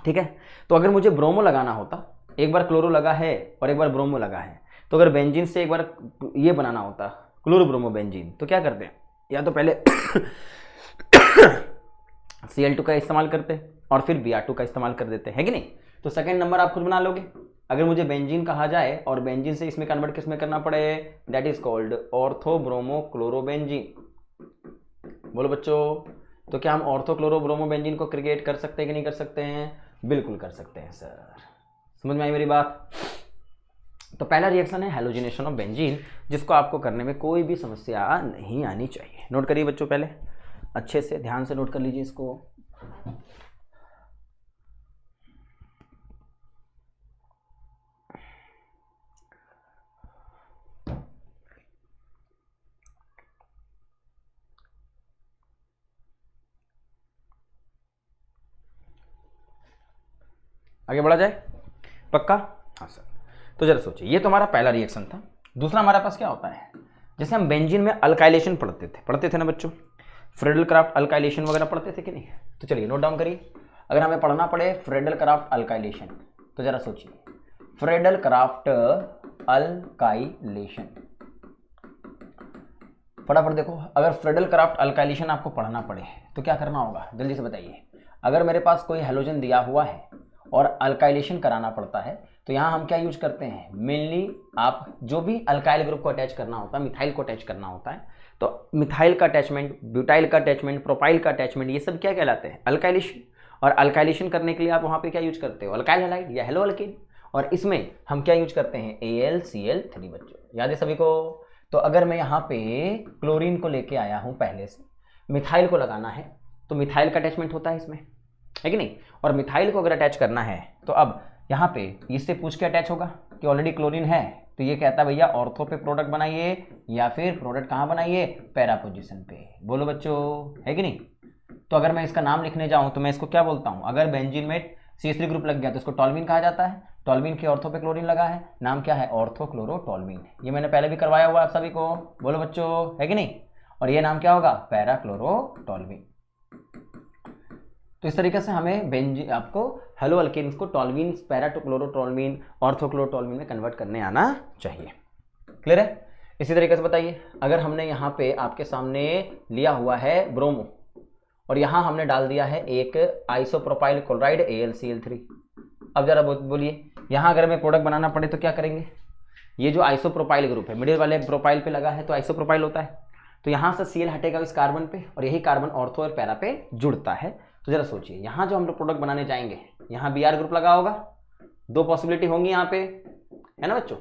ठीक है। तो अगर मुझे ब्रोमो लगाना होता, एक बार क्लोरो लगा है और एक बार ब्रोमो लगा है, तो अगर बेंजीन से एक बार ये बनाना होता क्लोरोब्रोमो बेंजीन, तो क्या करते हैं? या तो पहले Cl2 का इस्तेमाल करते और फिर Br2 का इस्तेमाल कर देते, है कि नहीं। तो सेकंड नंबर आप खुद बना लोगे। अगर मुझे बेंजीन कहा जाए और बेंजीन से इसमें कन्वर्ट किसमें करना पड़े, that is called ortho bromo chlorobenzene. बोलो बच्चों, तो क्या हम ऑर्थो क्लोरो ब्रोमो बेंजीन को क्रिएट कर सकते हैं कि नहीं कर सकते हैं? बिल्कुल कर सकते हैं सर। समझ में आई मेरी बात? तो पहला रिएक्शन है हेलोजिनेशन ऑफ बेंजीन, जिसको आपको करने में कोई भी समस्या नहीं आनी चाहिए। नोट करिए बच्चों, पहले अच्छे से ध्यान से नोट कर लीजिए इसको। आगे बढ़ा जाए, पक्का? हाँ सर। तो जरा सोचिए, ये तो हमारा पहला रिएक्शन था। दूसरा हमारे पास क्या होता है, जैसे हम बेंजीन में अल्काइलेशन पढ़ते थे ना बच्चों, फ्रेडल क्राफ्ट अल्काइलेशन वगैरह पढ़ते थे कि नहीं? तो चलिए नोट डाउन करिए। अगर हमें पढ़ना पड़े फ्रेडल क्राफ्ट अल्काइलेशन, तो जरा सोचिए, फ्रेडल क्राफ्ट अल्काइलेशन, फटाफट देखो, अगर फ्रेडल क्राफ्ट अल्काइलेशन आपको पढ़ना पड़े तो क्या करना होगा, जल्दी से बताइए। अगर मेरे पास कोई हेलोजन दिया हुआ है और अल्काइलेशन कराना पड़ता है, तो यहाँ हम क्या यूज करते हैं, मेनली आप जो भी अल्काइल ग्रुप को अटैच करना होता है, मिथाइल को अटैच करना होता है, तो मिथाइल का अटैचमेंट, ब्यूटाइल का अटैचमेंट, प्रोपाइल का अटैचमेंट, ये सब क्या कहलाते हैं, अल्काइलेशन। और अल्काइलेशन करने के लिए आप वहाँ पे क्या यूज करते हो, अल्काइल हैलाइड या हेलो अल्कीन। और इसमें हम क्या यूज करते हैं, AlCl3 बच्चों, याद है सभी को? तो अगर मैं यहाँ पे क्लोरीन को लेके आया हूँ, पहले से मिथाइल को लगाना है, तो मिथाइल का अटैचमेंट होता है इसमें, है कि नहीं? और मिथाइल को अगर अटैच करना है तो अब यहाँ पे इससे पूछ के अटैच होगा कि ऑलरेडी क्लोरीन है, तो ये कहता है भैया ऑर्थो पे प्रोडक्ट बनाइए या फिर प्रोडक्ट कहाँ बनाइए, पैरा पोजीशन पे। बोलो बच्चों, है कि नहीं? तो अगर मैं इसका नाम लिखने जाऊँ तो मैं इसको क्या बोलता हूँ, अगर बेंजीन में CH3 ग्रुप लग गया तो इसको टॉल्मीन कहा जाता है। टॉल्मीन के ऑर्थो पे क्लोरीन लगा है, नाम क्या है, ऑर्थोक्लोरोटॉल्मीन। ये मैंने पहले भी करवाया हुआ आप सभी को, बोलो बच्चों, है कि नहीं? और ये नाम क्या होगा, पैराक्लोरोटॉल्मीन। तो इस तरीके से हमें बेंजीन, आपको हेलो अल्केन्स को टॉल्मीन, पैराक्लोरोटॉल्मीन, ऑर्थोक्लोरोटॉल्मीन में कन्वर्ट करने आना चाहिए। क्लियर है? इसी तरीके से बताइए, अगर हमने यहाँ पे आपके सामने लिया हुआ है ब्रोमो और यहाँ हमने डाल दिया है एक आइसोप्रोपाइल क्लोराइड AlCl3। अब जरा बोलिए, यहाँ अगर हमें प्रोडक्ट बनाना पड़े तो क्या करेंगे, ये जो आइसोप्रोपाइल ग्रुप है मिडिल वाले प्रोपाइल पे लगा है तो आइसोप्रोपाइल होता है, तो यहाँ से Cl हटेगा इस कार्बन पे और यही कार्बन ऑर्थो और पैरा पे जुड़ता है। तो जरा सोचिए, यहाँ जो हम लोग प्रोडक्ट बनाने जाएंगे, यहाँ Br ग्रुप लगा होगा, दो पॉसिबिलिटी होंगी यहाँ पे, है ना बच्चों?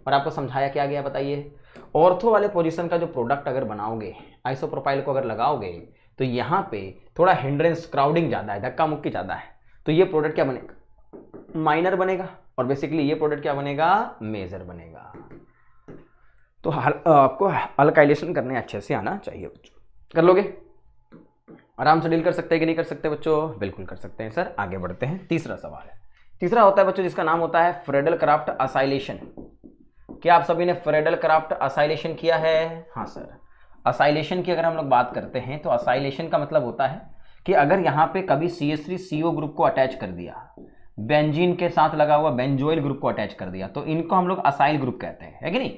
और आपको समझाया क्या गया बताइए, ऑर्थो वाले पोजीशन का जो प्रोडक्ट अगर बनाओगे, आइसोप्रोपाइल को अगर लगाओगे, तो यहाँ पे थोड़ा हिंड्रेंस, क्राउडिंग ज़्यादा है, धक्का मुक्की ज़्यादा है, तो ये प्रोडक्ट क्या बनेगा, माइनर बनेगा, और बेसिकली ये प्रोडक्ट क्या बनेगा, मेजर बनेगा। तो आपको अल्काइलेशन करने अच्छे से आना चाहिए बच्चों। कर लोगे? आराम से डील कर सकते हैं कि नहीं कर सकते बच्चों? बिल्कुल कर सकते हैं सर। आगे बढ़ते हैं, तीसरा सवाल है। तीसरा होता है बच्चों जिसका नाम होता है फ्रेडल क्राफ्ट असाइलेशन। क्या आप सभी ने फ्रेडल क्राफ्ट असाइलेशन किया है? हाँ सर। असाइलेशन की अगर हम लोग बात करते हैं तो असाइलेशन का मतलब होता है कि अगर यहाँ पे कभी CH3CO ग्रुप को अटैच कर दिया, बेंजीन के साथ लगा हुआ बेंजोइल ग्रुप को अटैच कर दिया, तो इनको हम लोग असाइल ग्रुप कहते हैं, है कि नहीं?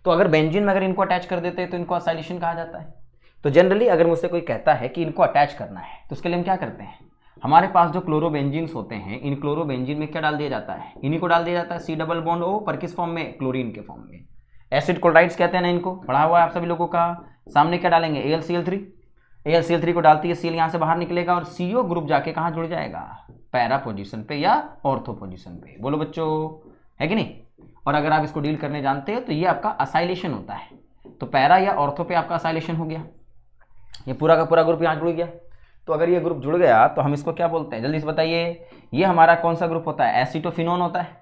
तो अगर बेंजीन में अगर इनको अटैच कर देते हैं तो इनको असाइलेशन कहा जाता है। तो जनरली अगर मुझसे कोई कहता है कि इनको अटैच करना है तो उसके लिए हम क्या करते हैं, हमारे पास जो क्लोरोबेंजीन्स होते हैं, इन क्लोरोबेंजीन में क्या डाल दिया जाता है, इन्हीं को डाल दिया जाता है C+O, पर किस फॉर्म में, क्लोरीन के फॉर्म में। एसिड क्लोराइड्स कहते हैं ना इनको, पढ़ा हुआ है आप सभी लोगों का। सामने क्या डालेंगे, AlCl3 को डालती है, Cl यहाँ से बाहर निकलेगा और CO ग्रुप जाके कहाँ जुड़ जाएगा, पैरा पोजीशन पे या ऑर्थो पोजीशन पे। बोलो बच्चों, है कि नहीं? और अगर आप इसको डील करने जानते हो तो ये आपका असाइलेशन होता है। तो पैरा या ऑर्थो पे आपका असाइलेशन हो गया, ये पूरा का पूरा ग्रुप यहाँ जुड़ गया। तो अगर ये ग्रुप जुड़ गया तो हम इसको क्या बोलते हैं, जल्दी से बताइए। ये हमारा कौन सा ग्रुप होता है, एसीटोफिनोन होता है,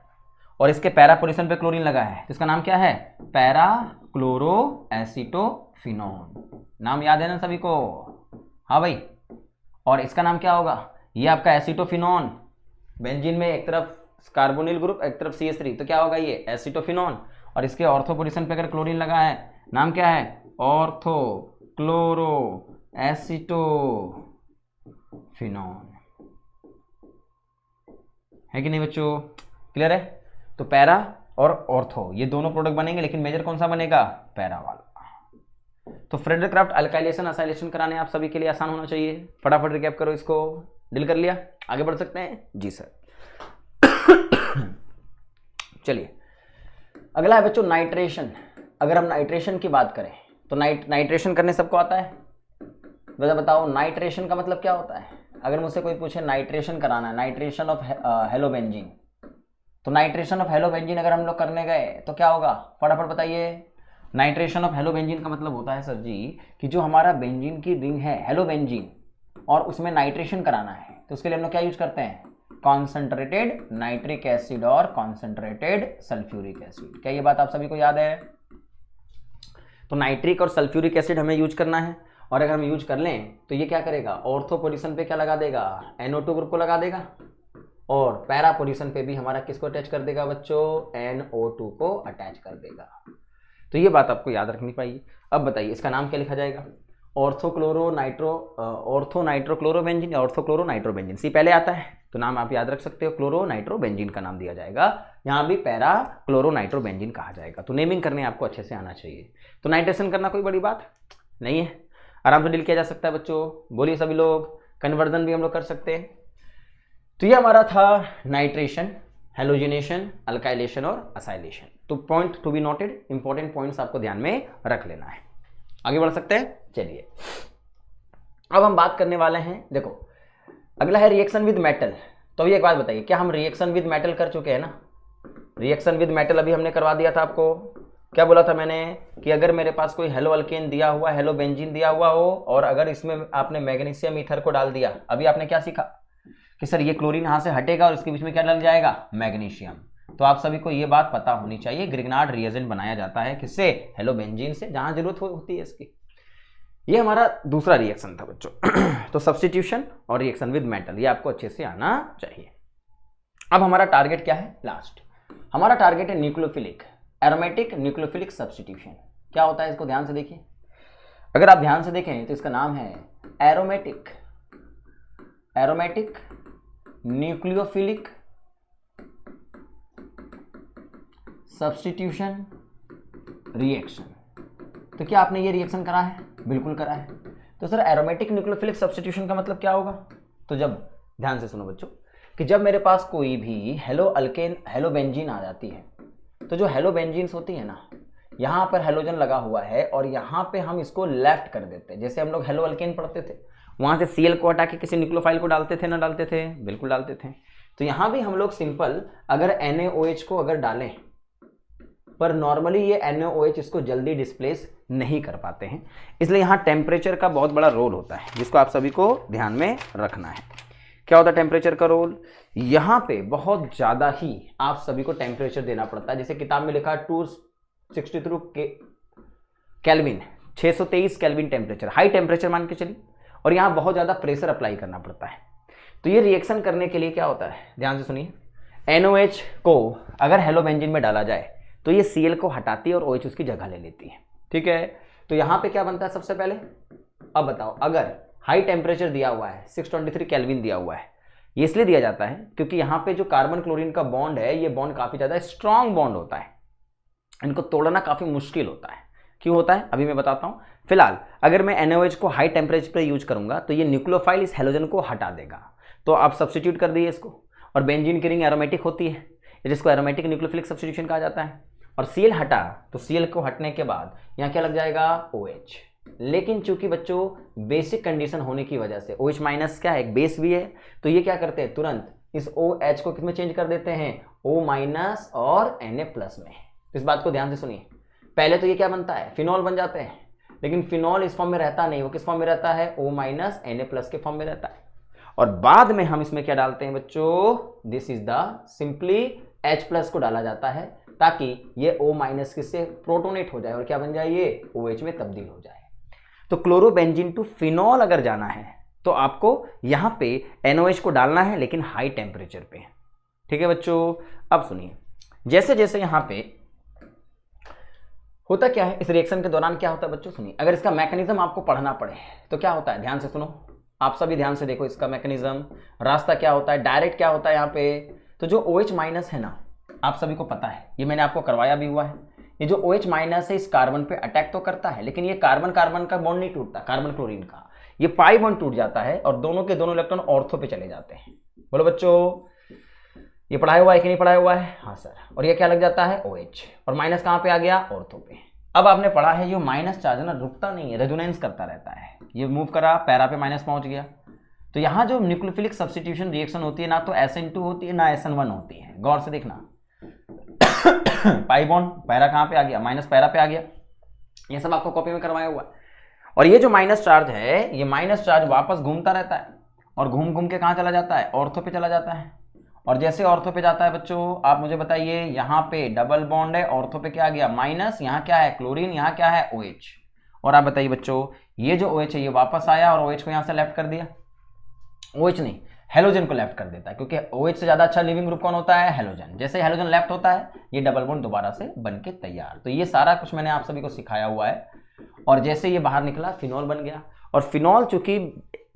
और इसके पैरा पोजीशन पे क्लोरीन लगा है, तो इसका नाम क्या है, पैरा क्लोरो एसीटोफिनोन। नाम याद है ना सभी को? हाँ भाई। और इसका नाम क्या होगा, ये आपका एसीटोफिनोन। बेंजीन में एक तरफ कार्बोनिल ग्रुप, एक तरफ CH3, तो क्या होगा ये एसीटोफिनोन। और इसके ऑर्थो पोजीशन पे अगर क्लोरीन लगा है, नाम क्या है, ऑर्थो क्लोरो एसीटोफिनोन, है कि नहीं बच्चों? क्लियर है? तो पैरा और ऑर्थो ये दोनों प्रोडक्ट बनेंगे, लेकिन मेजर कौन सा बनेगा, पैरा वाला। तो फ्रेडल क्राफ्ट अल्काइलेशन असाइलेशन कराने आप सभी के लिए आसान होना चाहिए। फटाफट रिकैप करो, इसको डील कर लिया, आगे बढ़ सकते हैं? जी सर। चलिए अगला है बच्चों नाइट्रेशन। अगर हम नाइट्रेशन की बात करें तो नाइट्रेशन करने सबको आता है? वैसे बताओ नाइट्रेशन का मतलब क्या होता है। अगर मुझसे कोई पूछे नाइट्रेशन कराना है, नाइट्रेशन ऑफ हेलोबेंजीन, तो नाइट्रेशन ऑफ हेलोबेंजीन अगर हम लोग करने गए तो क्या होगा, फटाफट बताइए। नाइट्रेशन ऑफ हेलोबेंजीन का मतलब होता है सर जी कि जो हमारा बेंजीन की रिंग है हेलोबेंजीन, और उसमें नाइट्रेशन कराना है, तो उसके लिए हम लोग क्या यूज करते हैं, कॉन्सेंट्रेटेड नाइट्रिक एसिड और कॉन्सेंट्रेटेड सल्फ्यूरिक एसिड। क्या ये बात आप सभी को याद है? तो नाइट्रिक और सल्फ्यूरिक एसिड हमें यूज करना है, और अगर हम यूज कर लें तो ये क्या करेगा, ऑर्थो पोजीशन पे क्या लगा देगा, NO2 ग्रुप को लगा देगा, और पैरा पोजीशन पे भी हमारा किसको अटैच कर देगा बच्चों, NO2 को अटैच कर देगा। तो ये बात आपको याद रखनी पाइए। अब बताइए इसका नाम क्या लिखा जाएगा, ऑर्थो नाइट्रोक्लोरोबेंजीन या ऑर्थोक्लोरो नाइट्रोबेंजीन। सी पहले आता है तो नाम आप याद रख सकते हो, क्लोरो नाइट्रोबेंजीन का नाम दिया जाएगा, यहाँ भी पैरा क्लोरो नाइट्रोबेंजीन कहा जाएगा। तो नेमिंग करने आपको अच्छे से आना चाहिए। तो नाइट्रेशन करना कोई बड़ी बात नहीं है, आराम से डील किया जा सकता है बच्चों। बोलिए सभी लोग, कन्वर्जन भी हम लोग कर सकते हैं। तो ये हमारा था नाइट्रेशन, हेलोजिनेशन, अल्काइलेशन और असाइलेशन। तो point to be noted, important points आपको ध्यान में रख लेना है। आगे बढ़ सकते हैं, चलिए अब हम बात करने वाले हैं, देखो अगला है रिएक्शन विद मेटल। तो अभी एक बात बताइए, क्या हम रिएक्शन विद मेटल कर चुके हैं ना? रिएक्शन विद मेटल अभी हमने करवा दिया था आपको। क्या बोला था मैंने कि अगर मेरे पास कोई हेलो अल्केन दिया हुआ, हेलो बेंजीन दिया हुआ हो, और अगर इसमें आपने मैग्नीशियम ईथर को डाल दिया, अभी आपने क्या सीखा कि सर ये क्लोरीन यहाँ से हटेगा और इसके बीच में क्या डल जाएगा, मैग्नीशियम। तो आप सभी को ये बात पता होनी चाहिए, ग्रिग्नार्ड रिएजेंट बनाया जाता है किससे, हेलो बेंजीन से, जहां जरूरत होती है इसकी। ये हमारा दूसरा रिएक्शन था बच्चों। तो सब्स्टिट्यूशन और रिएक्शन विद मेटल, ये आपको अच्छे से आना चाहिए। अब हमारा टारगेट क्या है, लास्ट हमारा टारगेट है न्यूक्लियोफिलिक एरोमेटिक न्यूक्लियोफिलिक सब्स्टिट्यूशन। क्या होता है इसको ध्यान से देखिए, अगर आप ध्यान से देखें तो इसका नाम है एरोमेटिक न्यूक्लियोफिलिक सब्स्टिट्यूशन रिएक्शन। तो क्या आपने ये रिएक्शन करा है? बिल्कुल करा है। तो सर एरोमेटिक न्यूक्लियोफिलिक सब्स्टिट्यूशन का मतलब क्या होगा? तो जब, ध्यान से सुनो बच्चों, कि जब मेरे पास कोई भी हेलो अल्केन, हेलो बेंजीन आ जाती है, तो जो हेलो बेंजीन्स होती है ना, यहाँ पर हेलोजन लगा हुआ है और यहाँ पे हम इसको लेफ्ट कर देते हैं। जैसे हम लोग हेलो अल्केन पढ़ते थे, वहाँ से Cl को हटा के किसी न्यूक्लियोफाइल को डालते थे ना डालते थे? बिल्कुल डालते थे। तो यहाँ भी हम लोग सिंपल अगर NaOH को अगर डालें, पर नॉर्मली ये NaOH इसको जल्दी डिस्प्लेस नहीं कर पाते हैं, इसलिए यहाँ टेम्परेचर का बहुत बड़ा रोल होता है, जिसको आप सभी को ध्यान में रखना है। क्या होता है टेम्परेचर का रोल? यहाँ पे बहुत ज़्यादा ही आप सभी को टेम्परेचर देना पड़ता है। जैसे किताब में लिखा 263 kelvin, 623 kelvin temperature, high temperature मान के चलिए, और यहाँ बहुत ज़्यादा प्रेशर अप्लाई करना पड़ता है। तो ये रिएक्शन करने के लिए क्या होता है, ध्यान से सुनिए, NaOH को अगर हेलो बेंजीन में डाला जाए तो ये Cl को हटाती है और OH उसकी जगह ले लेती है, ठीक है। तो यहाँ पे क्या बनता है सबसे पहले, अब बताओ, अगर हाई टेम्परेचर दिया हुआ है, 623 केल्विन दिया हुआ है, ये इसलिए दिया जाता है क्योंकि यहाँ पे जो कार्बन क्लोरीन का बॉन्ड है, ये बॉन्ड काफ़ी ज़्यादा स्ट्रॉन्ग बॉन्ड होता है, इनको तोड़ना काफ़ी मुश्किल होता है। क्यों होता है अभी मैं बताता हूँ। फिलहाल अगर मैं NaOH को हाई टेम्परेचर पर यूज करूँगा तो ये न्यूक्लियोफाइल इस हेलोजन को हटा देगा। तो आप सब्स्टिट्यूट कर दिए इसको, और बेंजीन की रिंग एरोमेटिक होती है, जिसको एरोमेटिक न्यूक्लियोफिलिक सब्स्टिट्यूशन कहा जाता है। और Cl हटा, तो Cl को हटने के बाद यहाँ क्या लग जाएगा, OH। लेकिन चूंकि बच्चों बेसिक कंडीशन होने की वजह से OH माइनस क्या है, एक बेस भी है, तो ये क्या करते हैं, तुरंत इस OH को किसमें चेंज कर देते हैं, O माइनस और Na प्लस में। इस बात को ध्यान से सुनिए, पहले तो ये क्या बनता है, फिनॉल बन जाते हैं, लेकिन फिनॉल इस फॉर्म में रहता नहीं, वो किस फॉर्म में रहता है, O माइनस Na प्लस के फॉर्म में रहता है। और बाद में हम इसमें क्या डालते हैं बच्चों, this is the simply H plus को डाला जाता है, ताकि ये O माइनस किससे प्रोटोनेट हो जाए और क्या बन जाए, ये OH में तब्दील हो जाए। तो क्लोरोबेंजीन टू फिनॉल अगर जाना है तो आपको यहाँ पे NaOH को डालना है, लेकिन हाई टेम्परेचर पे, ठीक है बच्चों। अब सुनिए, जैसे जैसे यहाँ पे होता क्या है, इस रिएक्शन के दौरान क्या होता है बच्चों, सुनिए, अगर इसका मैकेनिज्म आपको पढ़ना पड़े तो क्या होता है, ध्यान से सुनो, आप सभी ध्यान से देखो, इसका मैकेनिज्म, रास्ता क्या होता है, डायरेक्ट क्या होता है यहाँ पे। तो जो OH माइनस है ना, आप सभी को पता है, ये मैंने आपको करवाया भी हुआ है, ये जो OH माइनस है इस कार्बन पे अटैक तो करता है, लेकिन ये कार्बन कार्बन का बॉन्ड नहीं टूटता, कार्बन क्लोरीन का, ये पाई बॉन्ड टूट जाता है और दोनों के दोनों इलेक्ट्रॉन ऑर्थो पे चले जाते हैं। बोलो बच्चों, ये पढ़ाया हुआ है कि नहीं पढ़ाया हुआ है? हाँ सर। और ये क्या लग जाता है, OH, और माइनस कहाँ पे आ गया, ऑर्थो पे। अब आपने पढ़ा है जो माइनस चार्ज है ना, रुकता नहीं है, रेजोनेंस करता रहता है, ये मूव करा, पैरा पे माइनस पहुंच गया। तो यहाँ जो न्यूक्लियोफिलिक सब्स्टिट्यूशन रिएक्शन होती है ना, तो SN2 होती है ना SN1 होती है, गौर से देखना। पाई बॉन्ड, पैरा कहाँ पे आ गया, माइनस पैरा पे आ गया, ये सब आपको कॉपी में करवाया हुआ। और ये जो माइनस चार्ज है, ये माइनस चार्ज वापस घूमता रहता है और घूम घूम के कहाँ चला जाता है, ऑर्थो पे चला जाता है। और जैसे ऑर्थो पे जाता है बच्चों, आप मुझे बताइए, यहाँ पे डबल बॉन्ड है, ऑर्थो पे क्या आ गया, माइनस, यहाँ क्या है, क्लोरीन, यहाँ क्या है, OH। और आप बताइए बच्चों, ये जो OH है ये वापस आया और OH को यहाँ से लेफ्ट कर दिया, OH नहीं, हेलोजन को लेफ्ट कर देता है, क्योंकि OH से ज्यादा अच्छा लिविंग ग्रुप कौन होता है? हेलोजन। जैसे हेलोजन लेफ्ट होता है ये डबल बॉन्ड दोबारा से बन के तैयार। तो ये सारा कुछ मैंने आप सभी को सिखाया हुआ है। और जैसे ये बाहर निकला फिनॉल बन गया, और फिनॉल चूंकि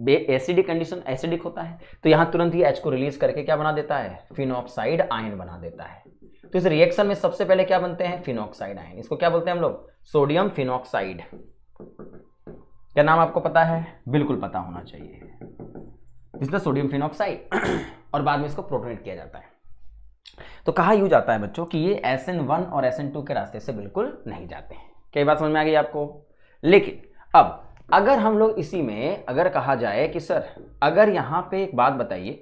एसिडिक कंडीशन एसिडिक होता है तो यहां तुरंत ही H को रिलीज करके क्या बना देता है? फिनॉक्साइड आयन बना देता है। तो इस रिएक्शन में सबसे पहले क्या बनते हैं? Phenoxide ion. इसको क्या बोलते हैं हम लोग? Sodium phenoxide. क्या नाम आपको पता है? बिल्कुल पता होना चाहिए, इसमें सोडियम फिनॉक्साइड और बाद में इसको प्रोटोनेट किया जाता है। तो कहा यूं जाता है बच्चों कि ये SN1 और SN2 के रास्ते से बिल्कुल नहीं जाते हैं। क्या बात समझ में आ गई आपको? लेकिन अब अगर हम लोग इसी में अगर कहा जाए कि सर अगर यहां पे एक बात बताइए,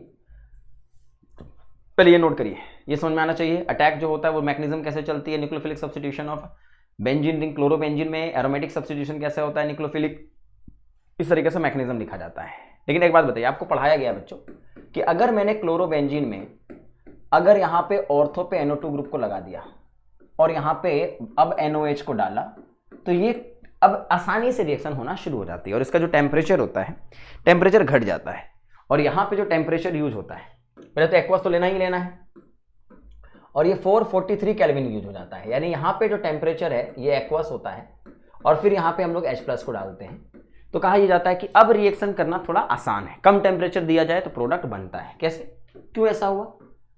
पहले ये नोट करिए, ये समझ में आना चाहिए। अटैक जो होता है वो मैकेनिज्म कैसे चलती है? Nucleophilic substitution of benzene ring chlorobenzene में एरोमेटिक सब्स्टिट्यूशन कैसे होता है? न्यूक्लियोफिलिक। इस तरीके से मैकेनिज्म लिखा जाता है। लेकिन एक बात बताइए, आपको पढ़ाया गया बच्चों कि अगर मैंने क्लोरोबेंजीन में अगर यहां पे ऑर्थो पे NO2 ग्रुप को लगा दिया और यहां पे अब NOH को डाला, तो ये अब आसानी से रिएक्शन होना शुरू हो जाती है और इसका जो टेम्परेचर होता है, टेम्परेचर घट जाता है। और यहां पे जो टेम्परेचर यूज होता है, पहले तो एक्वस तो लेना ही लेना है, और ये 443 केल्विन यूज हो जाता है। यानी यहां पे जो टेम्परेचर है ये एक्वस होता है और फिर यहां पे हम लोग H+ को डालते हैं। तो कहा यह जाता है कि अब रिएक्शन करना थोड़ा आसान है, कम टेम्परेचर दिया जाए तो प्रोडक्ट बनता है। कैसे, क्यों ऐसा हुआ?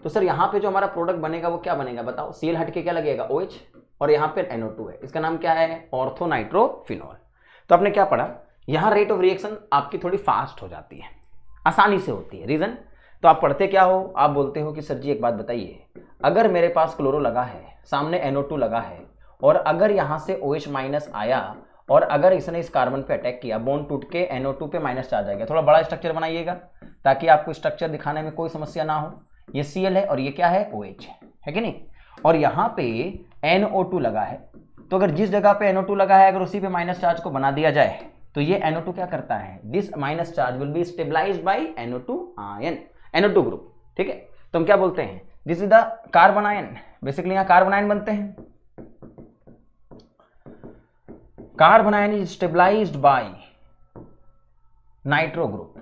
तो सर यहाँ पे जो हमारा प्रोडक्ट बनेगा वो क्या बनेगा बताओ? Cl हट के क्या लगेगा? OH, और यहाँ पे NO2 है, इसका नाम क्या है? Ortho nitrophenol. तो आपने क्या पढ़ा? यहाँ रेट ऑफ रिएक्शन आपकी थोड़ी फास्ट हो जाती है, आसानी से होती है। रीजन, तो आप पढ़ते क्या हो? आप बोलते हो कि सर जी एक बात बताइए, अगर मेरे पास क्लोरो लगा है, सामने NO2 लगा है, और अगर यहाँ से OH- आया और अगर इसने इस कार्बन पे अटैक किया, बॉन्ड टूट के NO2 पे माइनस चार्ज आ गया। थोड़ा बड़ा स्ट्रक्चर बनाइएगा ताकि आपको स्ट्रक्चर दिखाने में कोई समस्या ना हो। ये Cl है और ये क्या है? OH है कि नहीं? और यहाँ पे NO2 लगा है, तो अगर जिस जगह पे NO2 लगा है अगर उसी पे माइनस चार्ज को बना दिया जाए तो ये NO2 क्या करता है? This minus charge will be stabilized by NO2 ion, NO2 group. ठीक है, तो हम क्या बोलते हैं? This is the carbon ion. Basically यहाँ कार्बन आयन बनते हैं। Carbon ion is stabilized by nitro group.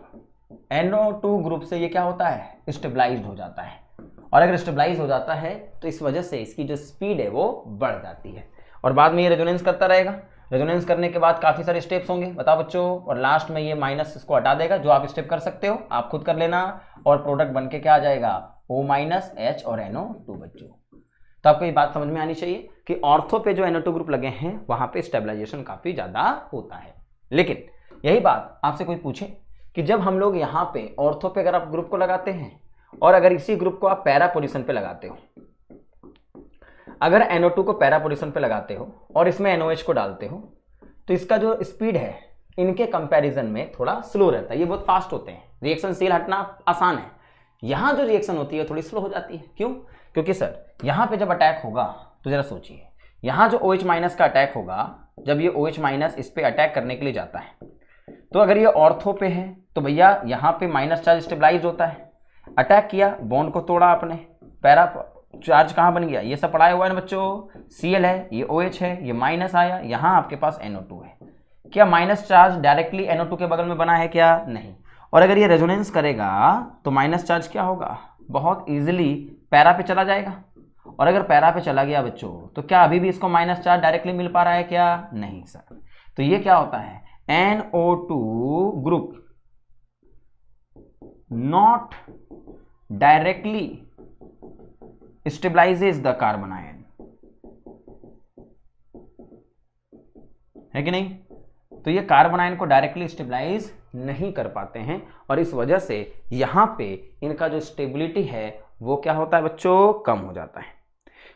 NO2 group से ये क्या होता है? स्टेबलाइज्ड हो जाता है। और अगर स्टेबलाइज हो जाता है तो इस वजह से इसकी जो स्पीड है वो बढ़ जाती है और बाद में ये रेजोनेंस करता रहेगा। रेजोनेंस करने के बाद काफी सारे स्टेप्स होंगे, बताओ बच्चों, और लास्ट में ये माइनस इसको हटा देगा। जो आप स्टेप कर सकते हो आप खुद कर लेना, और प्रोडक्ट बन के क्या आ जाएगा? O- H और NO2 बच्चों। तो आपको ये बात समझ में आनी चाहिए कि ऑर्थो पे जो NO2 ग्रुप लगे हैं वहां पे स्टेबलाइजेशन काफी ज्यादा होता है। लेकिन यही बात आपसे कोई पूछे कि जब हम लोग यहाँ पे ऑर्थो पे अगर आप ग्रुप को लगाते हैं और अगर इसी ग्रुप को आप पैरा पोजीशन पे लगाते हो, अगर NO2 को पैरा पोजीशन पे लगाते हो और इसमें NOH को डालते हो, तो इसका जो स्पीड है इनके कंपैरिजन में थोड़ा स्लो रहता है। ये बहुत फास्ट होते हैं, रिएक्शन सील हटना आसान है। यहां जो रिएक्शन होती है थोड़ी स्लो हो जाती है। क्यों? क्योंकि सर यहां पे जब अटैक होगा तो जरा सोचिए, यहां जो OH- का अटैक होगा, जब ये OH- इस पे अटैक करने के लिए जाता है, तो अगर ये ऑर्थो पे है तो भैया यहाँ पे माइनस चार्ज स्टेबलाइज होता है। अटैक किया, बॉन्ड को तोड़ा आपने, पैरा चार्ज कहाँ बन गया? ये सब पढ़ाया हुआ है ना बच्चों, Cl है, ये OH है, ये माइनस आया, यहाँ आपके पास NO2 है। क्या माइनस चार्ज डायरेक्टली NO2 के बगल में बना है क्या? नहीं। और अगर ये रेजोनेंस करेगा तो माइनस चार्ज क्या होगा? बहुत इजीली पैरा पे चला जाएगा। और अगर पैरा पे चला गया बच्चों तो क्या अभी भी इसको माइनस चार्ज डायरेक्टली मिल पा रहा है क्या? नहीं सर। तो ये क्या होता है? NO2 group not directly stabilizes the carbon ion, है कि नहीं? तो ये कार्बन आयन को डायरेक्टली स्टेबलाइज नहीं कर पाते हैं और इस वजह से यहां पे इनका जो स्टेबिलिटी है वो क्या होता है बच्चों? कम हो जाता है।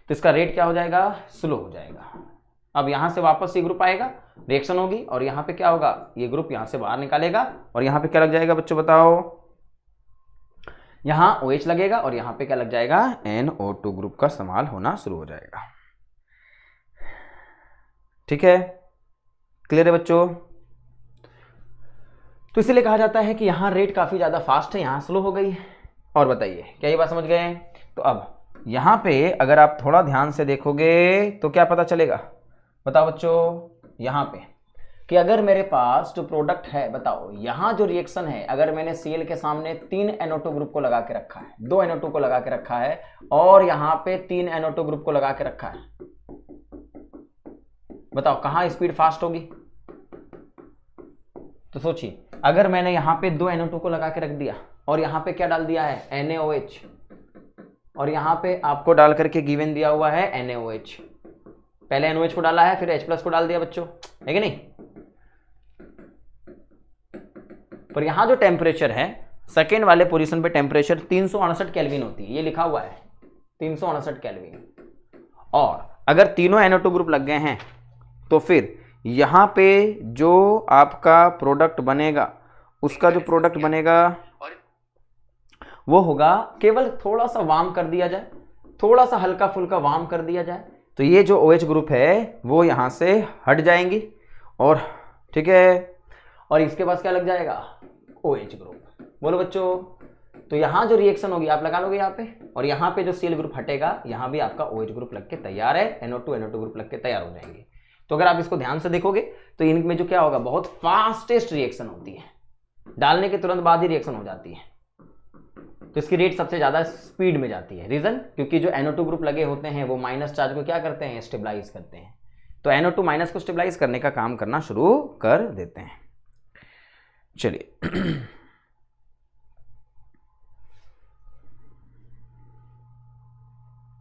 तो इसका रेट क्या हो जाएगा? स्लो हो जाएगा। अब यहां से वापस ये ग्रुप आएगा, रिएक्शन होगी और यहां पे क्या होगा? ये ग्रुप यहां से बाहर निकालेगा और यहां पे क्या लग जाएगा बच्चों बताओ? यहां OH लगेगा और यहां पे क्या लग जाएगा? NO2 ग्रुप का इस्तेमाल होना शुरू हो जाएगा। ठीक है, क्लियर है बच्चों? तो इसीलिए कहा जाता है कि यहां रेट काफी ज्यादा फास्ट है, यहां स्लो हो गई है। और बताइए क्या ये बात समझ गए? तो अब यहां पे अगर आप थोड़ा ध्यान से देखोगे तो क्या पता चलेगा? बताओ बच्चों, यहां पे कि अगर मेरे पास जो प्रोडक्ट है, बताओ यहां जो रिएक्शन है, अगर मैंने Cl के सामने 3 NO2 ग्रुप को लगा के रखा है, 2 NO2 को लगा के रखा है और यहां पे 3 NO2 ग्रुप को लगा के रखा है, बताओ कहां स्पीड फास्ट होगी? तो सोचिए, अगर मैंने यहां पे 2 NO2 को लगा के रख दिया और यहां पे क्या डाल दिया है, NaOH, और यहां पे आपको डाल करके गिवन दिया हुआ है NaOH, पहले NOH को डाला है फिर H+ को डाल दिया बच्चों, है कि नहीं? पर यहां जो टेम्परेचर है, सेकेंड वाले पोजीशन पे टेम्परेचर 368 केल्विन होती है, ये लिखा हुआ है 368 केल्विन। और अगर तीनों NO2 ग्रुप लग गए हैं तो फिर यहां पे जो आपका प्रोडक्ट बनेगा, उसका जो प्रोडक्ट बनेगा वो होगा, केवल थोड़ा सा वार्म कर दिया जाए, थोड़ा सा हल्का फुल्का वार्म कर दिया जाए, तो ये जो OH ग्रुप है वो यहां से हट जाएंगी, और ठीक है, और इसके पास क्या लग जाएगा, OH ग्रुप। बोलो बच्चों, तो यहां जो रिएक्शन होगी आप लगा लोगे यहाँ पे, और यहां पे जो Cl ग्रुप हटेगा, यहां भी आपका OH ग्रुप लग के तैयार है, NO2 ग्रुप लग के तैयार हो जाएंगे। तो अगर आप इसको ध्यान से देखोगे तो इनमें जो क्या होगा, बहुत फास्टेस्ट रिएक्शन होती है, डालने के तुरंत बाद ही रिएक्शन हो जाती है, तो इसकी रेट सबसे ज्यादा स्पीड में जाती है। रीजन, क्योंकि जो NO2 ग्रुप लगे होते हैं वो माइनस चार्ज को क्या करते हैं, स्टेबलाइज करते हैं, तो NO2 माइनस को स्टेबलाइज करने का काम करना शुरू कर देते हैं। चलिए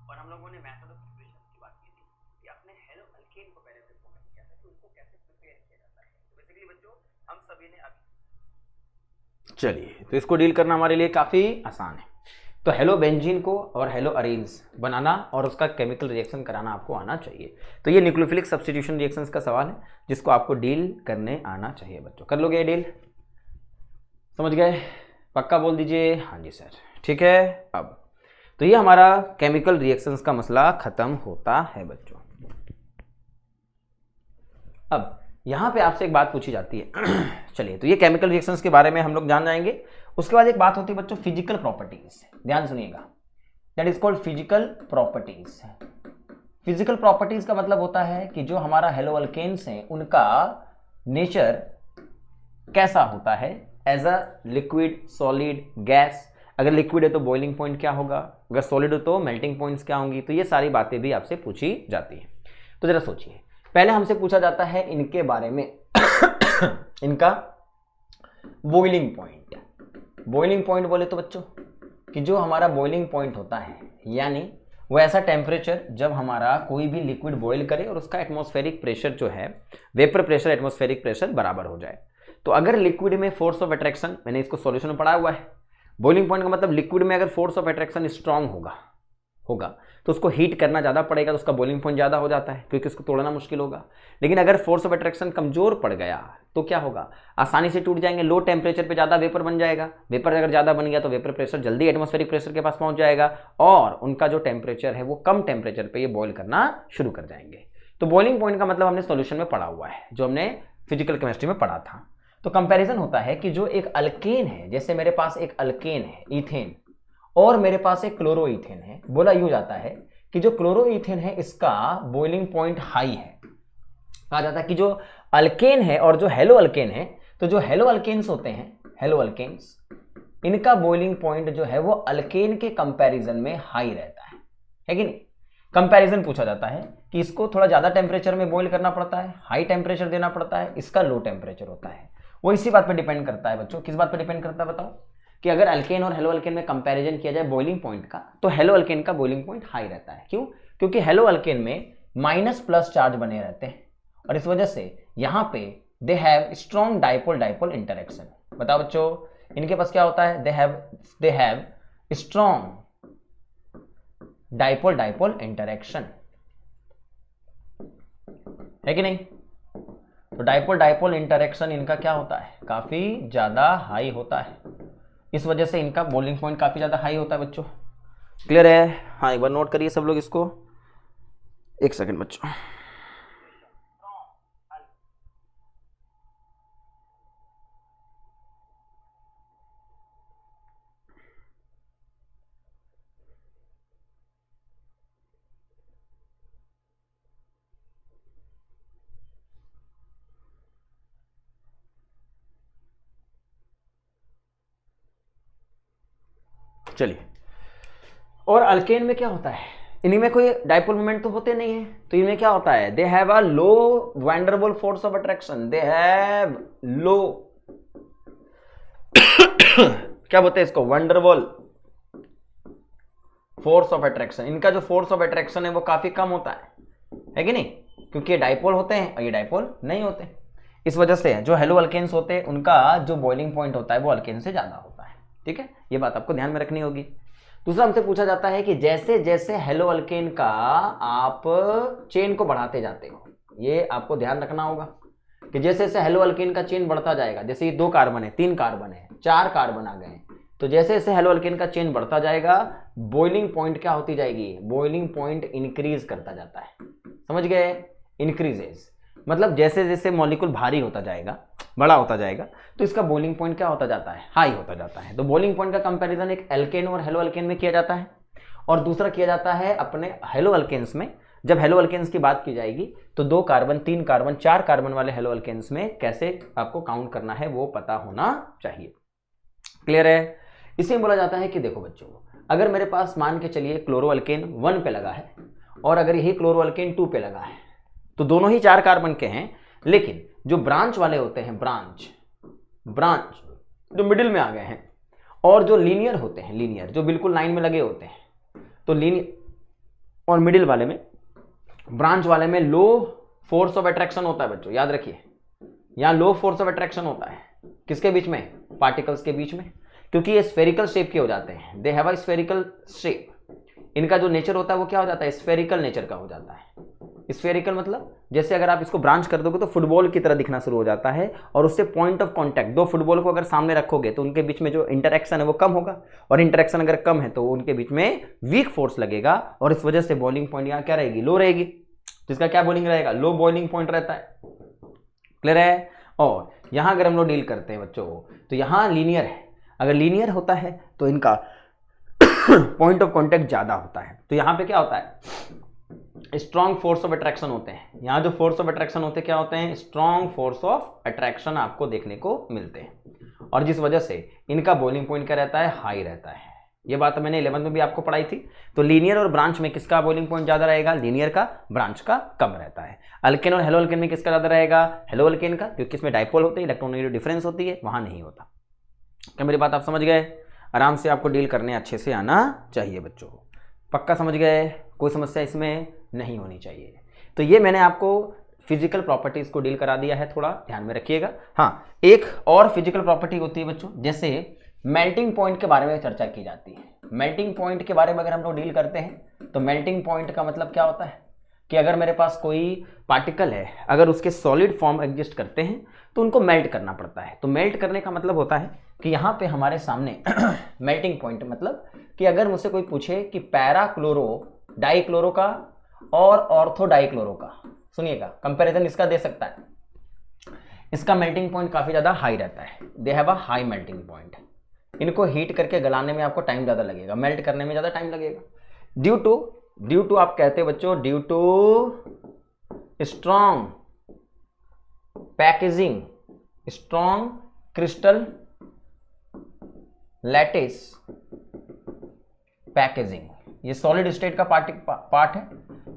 और हम लोगों ने मेथड ऑफ प्रिपरेशन की बात की थी कि आपने हेलो अल्केन को पहले से फोकस किया था कि उसको कैसे प्रिपेयर किया जाता है। तो बेसिकली बच्चों हम सभी ने अभी, चलिए तो इसको डील करना हमारे लिए काफी आसान है। तो हेलो बेंजीन को और हेलो अरेन्स बनाना और उसका केमिकल रिएक्शन कराना आपको आना चाहिए। तो ये न्यूक्लियोफिलिक सब्स्टिट्यूशन रिएक्शंस का सवाल है जिसको आपको डील करने आना चाहिए बच्चों। कर लोगे डील? समझ गए? पक्का बोल दीजिए हाँ जी सर। ठीक है, अब तो ये हमारा केमिकल रिएक्शंस का मसला खत्म होता है बच्चों। अब यहां पे आपसे एक बात पूछी जाती है चलिए, तो ये केमिकल रिएक्शंस के बारे में हम लोग जान जाएंगे। उसके बाद एक बात होती है बच्चों फिजिकल प्रॉपर्टीज, ध्यान सुनिएगा, that is called physical properties. Physical properties का मतलब होता है कि जो हमारा हेलो अल्केन्स हैं उनका नेचर कैसा होता है, as a liquid, solid, gas. अगर लिक्विड है तो बॉइलिंग पॉइंट क्या होगा, अगर सॉलिड हो तो मेल्टिंग पॉइंट्स क्या होंगी। तो ये सारी बातें भी आपसे पूछी जाती है। तो जरा सोचिए, पहले हमसे पूछा जाता है इनके बारे में इनका बॉइलिंग पॉइंट। बॉइलिंग पॉइंट बोले तो बच्चों कि जो हमारा बॉइलिंग पॉइंट होता है, यानी वो ऐसा टेम्परेचर जब हमारा कोई भी लिक्विड बॉइल करे और उसका एटमॉस्फेरिक प्रेशर जो है, वेपर प्रेशर एटमॉस्फेरिक प्रेशर बराबर हो जाए। तो अगर लिक्विड में फोर्स ऑफ अट्रैक्शन, मैंने इसको सॉल्यूशन में पढ़ा हुआ है, बॉइलिंग पॉइंट का मतलब लिक्विड में अगर फोर्स ऑफ अट्रैक्शन स्ट्रांग होगा तो उसको हीट करना ज़्यादा पड़ेगा, तो उसका बॉइलिंग पॉइंट ज़्यादा हो जाता है क्योंकि उसको तोड़ना मुश्किल होगा। लेकिन अगर फोर्स ऑफ अट्रैक्शन कमजोर पड़ गया तो क्या होगा, आसानी से टूट जाएंगे। लो टेम्परेचर पे ज़्यादा वेपर बन जाएगा, वेपर अगर ज़्यादा बन गया तो वेपर प्रेशर जल्दी एटमॉस्फेरिक प्रेशर के पास पहुंच जाएगा और उनका जो टेम्परेचर है वो कम टेम्परेचर पर ये बॉयल करना शुरू कर जाएंगे। तो बॉइलिंग पॉइंट का मतलब हमने सोल्यूशन में पढ़ा हुआ है, जो हमने फिजिकल केमिस्ट्री में पढ़ा था। तो कंपैरिजन होता है कि जो एक अल्केन है, जैसे मेरे पास एक अल्केन है इथेन और मेरे पास एक क्लोरोइथेन है, बोला यूं जाता है कि जो क्लोरोइथेन है इसका बॉइलिंग पॉइंट हाई है। कहा जाता है कि जो अल्केन है और जो हेलो अल्केन है, तो जो हेलो अल्केन्स होते हैं, हेलो अल्केन्स, इनका बॉइलिंग पॉइंट जो है वो अल्केन के कंपैरिजन में हाई रहता है कि नहीं। कंपैरिजन पूछा जाता है कि इसको थोड़ा ज्यादा टेम्परेचर में बॉईल करना पड़ता है, हाई टेम्परेचर देना पड़ता है, इसका लो टेम्परेचर होता है। वो इसी बात पर डिपेंड करता है बच्चों, किस बात पर डिपेंड करता है बताओ, कि अगर अल्केन और हेलो अल्केन में कंपैरिजन किया जाए बॉइलिंग पॉइंट का, तो हेलो अल्केन का बॉइलिंग पॉइंट हाई रहता है। क्यों? क्योंकि हेलो अल्केन में माइनस प्लस चार्ज बने रहते हैं और इस वजह से यहां पे they have strong dipole dipole interaction. बताओ बच्चों, इनके पास क्या होता है, they have strong dipole dipole interaction, है कि नहीं। तो डाइपोल डाइपोल इंटरेक्शन इनका क्या होता है, काफी ज्यादा हाई होता है, इस वजह से इनका बॉइलिंग पॉइंट काफी ज्यादा हाई होता है बच्चों। क्लियर है? हाँ, एक बार नोट करिए सब लोग इसको, एक सेकंड बच्चों। चलिए, और अल्केन में क्या होता है, इन्हीं में कोई डाइपोल मोमेंट तो होते नहीं है, तो इनमें क्या होता है, they have a low van der Waals force of attraction, they have low क्या बोलते हैं इसको, van der Waals force of attraction. इनका जो फोर्स ऑफ अट्रैक्शन है वो काफी कम होता है कि नहीं, क्योंकि ये डाइपोल होते हैं और ये डाइपोल नहीं होते। इस वजह से जो हेलो अल्केन्स होते हैं उनका जो बॉइलिंग पॉइंट होता है वो अल्केन से ज्यादा होता है। ठीक है, ये बात आपको ध्यान में रखनी होगी। दूसरा हमसे पूछा जाता है कि जैसे जैसे हेलो अल्केन का आप चेन को बढ़ाते जाते हो, ये आपको ध्यान रखना होगा कि जैसे जैसे हेलो अल्केन का चेन बढ़ता जाएगा, जैसे ये 2 कार्बन है, 3 कार्बन है, 4 कार्बन आ गए, तो जैसे जैसे हेलो अल्केन का चेन बढ़ता जाएगा बॉइलिंग पॉइंट क्या होती जाएगी, बॉइलिंग पॉइंट इंक्रीज करता जाता है। समझ गए, इंक्रीजेस मतलब जैसे जैसे मॉलिक्यूल भारी होता जाएगा, बड़ा होता जाएगा, तो इसका बॉइलिंग पॉइंट क्या होता जाता है, हाई होता जाता है। तो बॉइलिंग पॉइंट का कंपैरिजन एक एल्केन और हेलो अल्केन में किया जाता है, और दूसरा किया जाता है अपने हेलो अल्केन्स में। जब हेलो अल्केन्स की बात की जाएगी तो 2 कार्बन, 3 कार्बन, 4 कार्बन वाले हेलो अल्केन्स में कैसे आपको काउंट करना है वो पता होना चाहिए। क्लियर है? इसे बोला जाता है कि देखो बच्चों, अगर मेरे पास मान के चलिए क्लोरो अल्केन 1 पे लगा है और अगर यही क्लोरो अल्केन 2 पे लगा है, तो दोनों ही 4 कार्बन के हैं, लेकिन जो ब्रांच वाले होते हैं, ब्रांच जो मिडिल में आ गए हैं, और जो लीनियर होते हैं, लीनियर जो बिल्कुल लाइन में लगे होते हैं, तो लीनियर और मिडिल वाले में, ब्रांच वाले में लो फोर्स ऑफ अट्रैक्शन होता है बच्चों, याद रखिए, यहां लो फोर्स ऑफ अट्रैक्शन होता है किसके बीच में, पार्टिकल्स के बीच में, क्योंकि ये स्फेरिकल शेप के हो जाते हैं, दे हैव अ स्फेरिकल शेप। इनका जो नेचर होता है वो क्या हो जाता है, स्फेरिकल नेचर का हो जाता है। स्फेरिकल मतलब जैसे अगर आप इसको ब्रांच कर दोगे तो फुटबॉल की तरह दिखना शुरू हो जाता है, और उससे पॉइंट ऑफ कांटेक्ट, 2 फुटबॉल को अगर सामने रखोगे तो उनके बीच में जो इंटरेक्शन है वो कम होगा, और इंटरेक्शन अगर कम है तो उनके बीच में वीक फोर्स लगेगा, और इस वजह से बॉइलिंग पॉइंट यहाँ क्या रहेगी, लो रहेगी। तो इसका क्या बॉइलिंग रहेगा, लो बॉइलिंग पॉइंट रहता है। क्लियर है? और यहां अगर हम लोग डील करते हैं बच्चों, तो यहां लीनियर है, अगर लीनियर होता है तो इनका पॉइंट ऑफ कांटेक्ट ज्यादा होता है, तो यहां पे क्या होता है, स्ट्रॉन्ग फोर्स ऑफ अट्रैक्शन होते हैं। यहां जो फोर्स ऑफ अट्रैक्शन होते हैं क्या होते हैं, स्ट्रॉन्ग फोर्स ऑफ अट्रैक्शन आपको देखने को मिलते हैं, और जिस वजह से इनका बॉइलिंग पॉइंट क्या रहता है, हाई रहता है। ये बात मैंने 11th में भी आपको पढ़ाई थी। तो लीनियर और ब्रांच में किसका बॉइलिंग पॉइंट ज्यादा रहेगा, लीनियर का, ब्रांच का कम रहता है। अल्केन और हेलो अल्केन में किसका ज्यादा रहेगा, हेलो अल्केन का, क्योंकि इसमें डाइपोल होते हैं, इलेक्ट्रॉनिक डिफरेंस होती है, वहां नहीं होता। क्या मेरी बात आप समझ गए? आराम से आपको डील करने अच्छे से आना चाहिए बच्चों, पक्का समझ गए? कोई समस्या इसमें नहीं होनी चाहिए। तो ये मैंने आपको फिजिकल प्रॉपर्टीज को डील करा दिया है, थोड़ा ध्यान में रखिएगा। हाँ, एक और फिजिकल प्रॉपर्टी होती है बच्चों, जैसे मेल्टिंग पॉइंट के बारे में चर्चा की जाती है। मेल्टिंग पॉइंट के बारे में अगर हम लोग डील करते हैं तो मेल्टिंग पॉइंट का मतलब क्या होता है कि अगर मेरे पास कोई पार्टिकल है, अगर उसके सॉलिड फॉर्म एग्जिस्ट करते हैं तो उनको मेल्ट करना पड़ता है। तो मेल्ट करने का मतलब होता है कि यहाँ पे हमारे सामने मेल्टिंग पॉइंट मतलब कि अगर मुझसे कोई पूछे कि पैरा क्लोरो डाइक्लोरो का और ऑर्थो डाइक्लोरो का, सुनिएगा कंपैरिजन इसका दे सकता है, इसका मेल्टिंग पॉइंट काफी ज्यादा हाई रहता है, they have a high melting point. इनको हीट करके गलाने में आपको टाइम ज्यादा लगेगा, मेल्ट करने में ज्यादा टाइम लगेगा, ड्यू टू आप कहते हैं बच्चों, due to strong packaging, strong crystal lattice packaging. ये सॉलिड स्टेट का पार्ट है,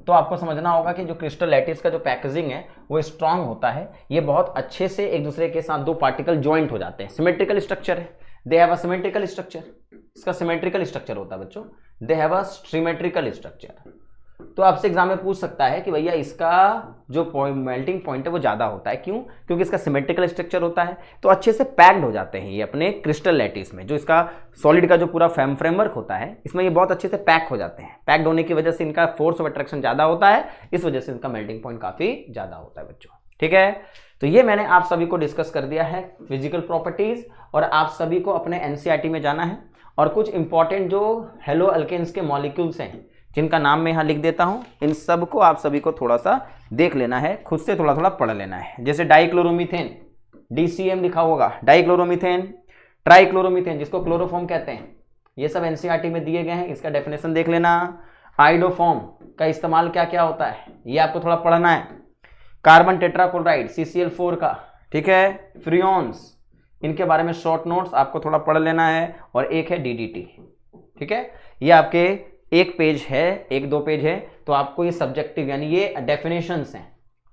तो आपको समझना होगा कि जो क्रिस्टल लैटिस का जो पैकेजिंग है वो स्ट्रांग होता है। ये बहुत अच्छे से एक दूसरे के साथ 2 पार्टिकल ज्वाइंट हो जाते हैं, सिमेट्रिकल स्ट्रक्चर है, they have a symmetrical structure. इसका सिमेट्रिकल स्ट्रक्चर होता है बच्चों, दे हैव अ सिमेट्रिकल स्ट्रक्चर। तो आपसे एग्जाम में पूछ सकता है कि भैया इसका जो मेल्टिंग पॉइंट है वो ज्यादा होता है, क्यों? क्योंकि इसका सिमेट्रिकल स्ट्रक्चर होता है, तो अच्छे से पैक्ड हो जाते हैं ये अपने क्रिस्टल लैटिस में। जो इसका सॉलिड का जो पूरा फ्रेमवर्क होता है इसमें ये बहुत अच्छे से पैक हो जाते हैं। पैक्ड होने की वजह से इनका फोर्स ऑफ अट्रैक्शन ज्यादा होता है, इस वजह से इनका मेल्टिंग पॉइंट काफी ज्यादा होता है बच्चों। ठीक है, तो ये मैंने आप सभी को डिस्कस कर दिया है फिजिकल प्रॉपर्टीज, और आप सभी को अपने एनसीईआरटी में जाना है और कुछ इंपॉर्टेंट जो हेलो अल्केन्स के मॉलिक्यूल्स हैं जिनका नाम मैं यहाँ लिख देता हूँ, इन सब को आप सभी को थोड़ा सा देख लेना है, खुद से थोड़ा थोड़ा पढ़ लेना है। जैसे डाइक्लोरोमीथेन, DCM लिखा होगा, डाइक्लोरोमीथेन, ट्राइक्लोरोमीथेन जिसको क्लोरोफॉर्म कहते हैं, ये सब एनसीईआरटी में दिए गए हैं, इसका डेफिनेशन देख लेना। आइडोफॉर्म का इस्तेमाल क्या क्या होता है ये आपको थोड़ा पढ़ना है। कार्बन टेट्राक्लोराइड CCl4 का, ठीक है, फ्रियोन्स, इनके बारे में शॉर्ट नोट्स आपको थोड़ा पढ़ लेना है। और एक है DDT, ठीक है, ये आपके एक पेज है, एक दो पेज है, तो आपको ये सब्जेक्टिव यानी ये डेफिनेशंस हैं,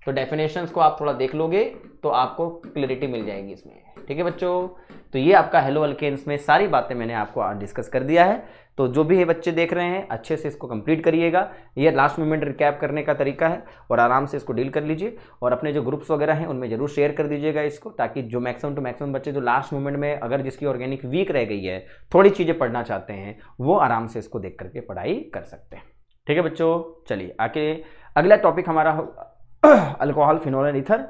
तो डेफिनेशंस को आप थोड़ा देख लोगे तो आपको क्लैरिटी मिल जाएगी इसमें। ठीक है बच्चों, तो ये आपका हेलो अल्केन्स में सारी बातें मैंने आपको आज डिस्कस कर दिया है। तो जो भी ये बच्चे देख रहे हैं अच्छे से इसको कंप्लीट करिएगा। ये लास्ट मोमेंट रिकैप करने का तरीका है और आराम से इसको डील कर लीजिए और अपने जो ग्रुप्स वगैरह हैं उनमें जरूर शेयर कर दीजिएगा इसको, ताकि जो मैक्सिमम टू मैक्सिमम बच्चे जो लास्ट मोमेंट में अगर जिसकी ऑर्गेनिक वीक रह गई है, थोड़ी चीज़ें पढ़ना चाहते हैं, वो आराम से इसको देख करके पढ़ाई कर सकते हैं। ठीक है बच्चों, चलिए आके अगला टॉपिक हमारा अल्कोहल, फिनोल एंड ईथर,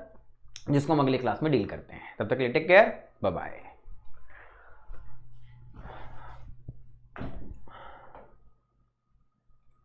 जिसको हम अगली क्लास में डील करते हैं। तब तक के लिए टेक केयर, बाय बाय।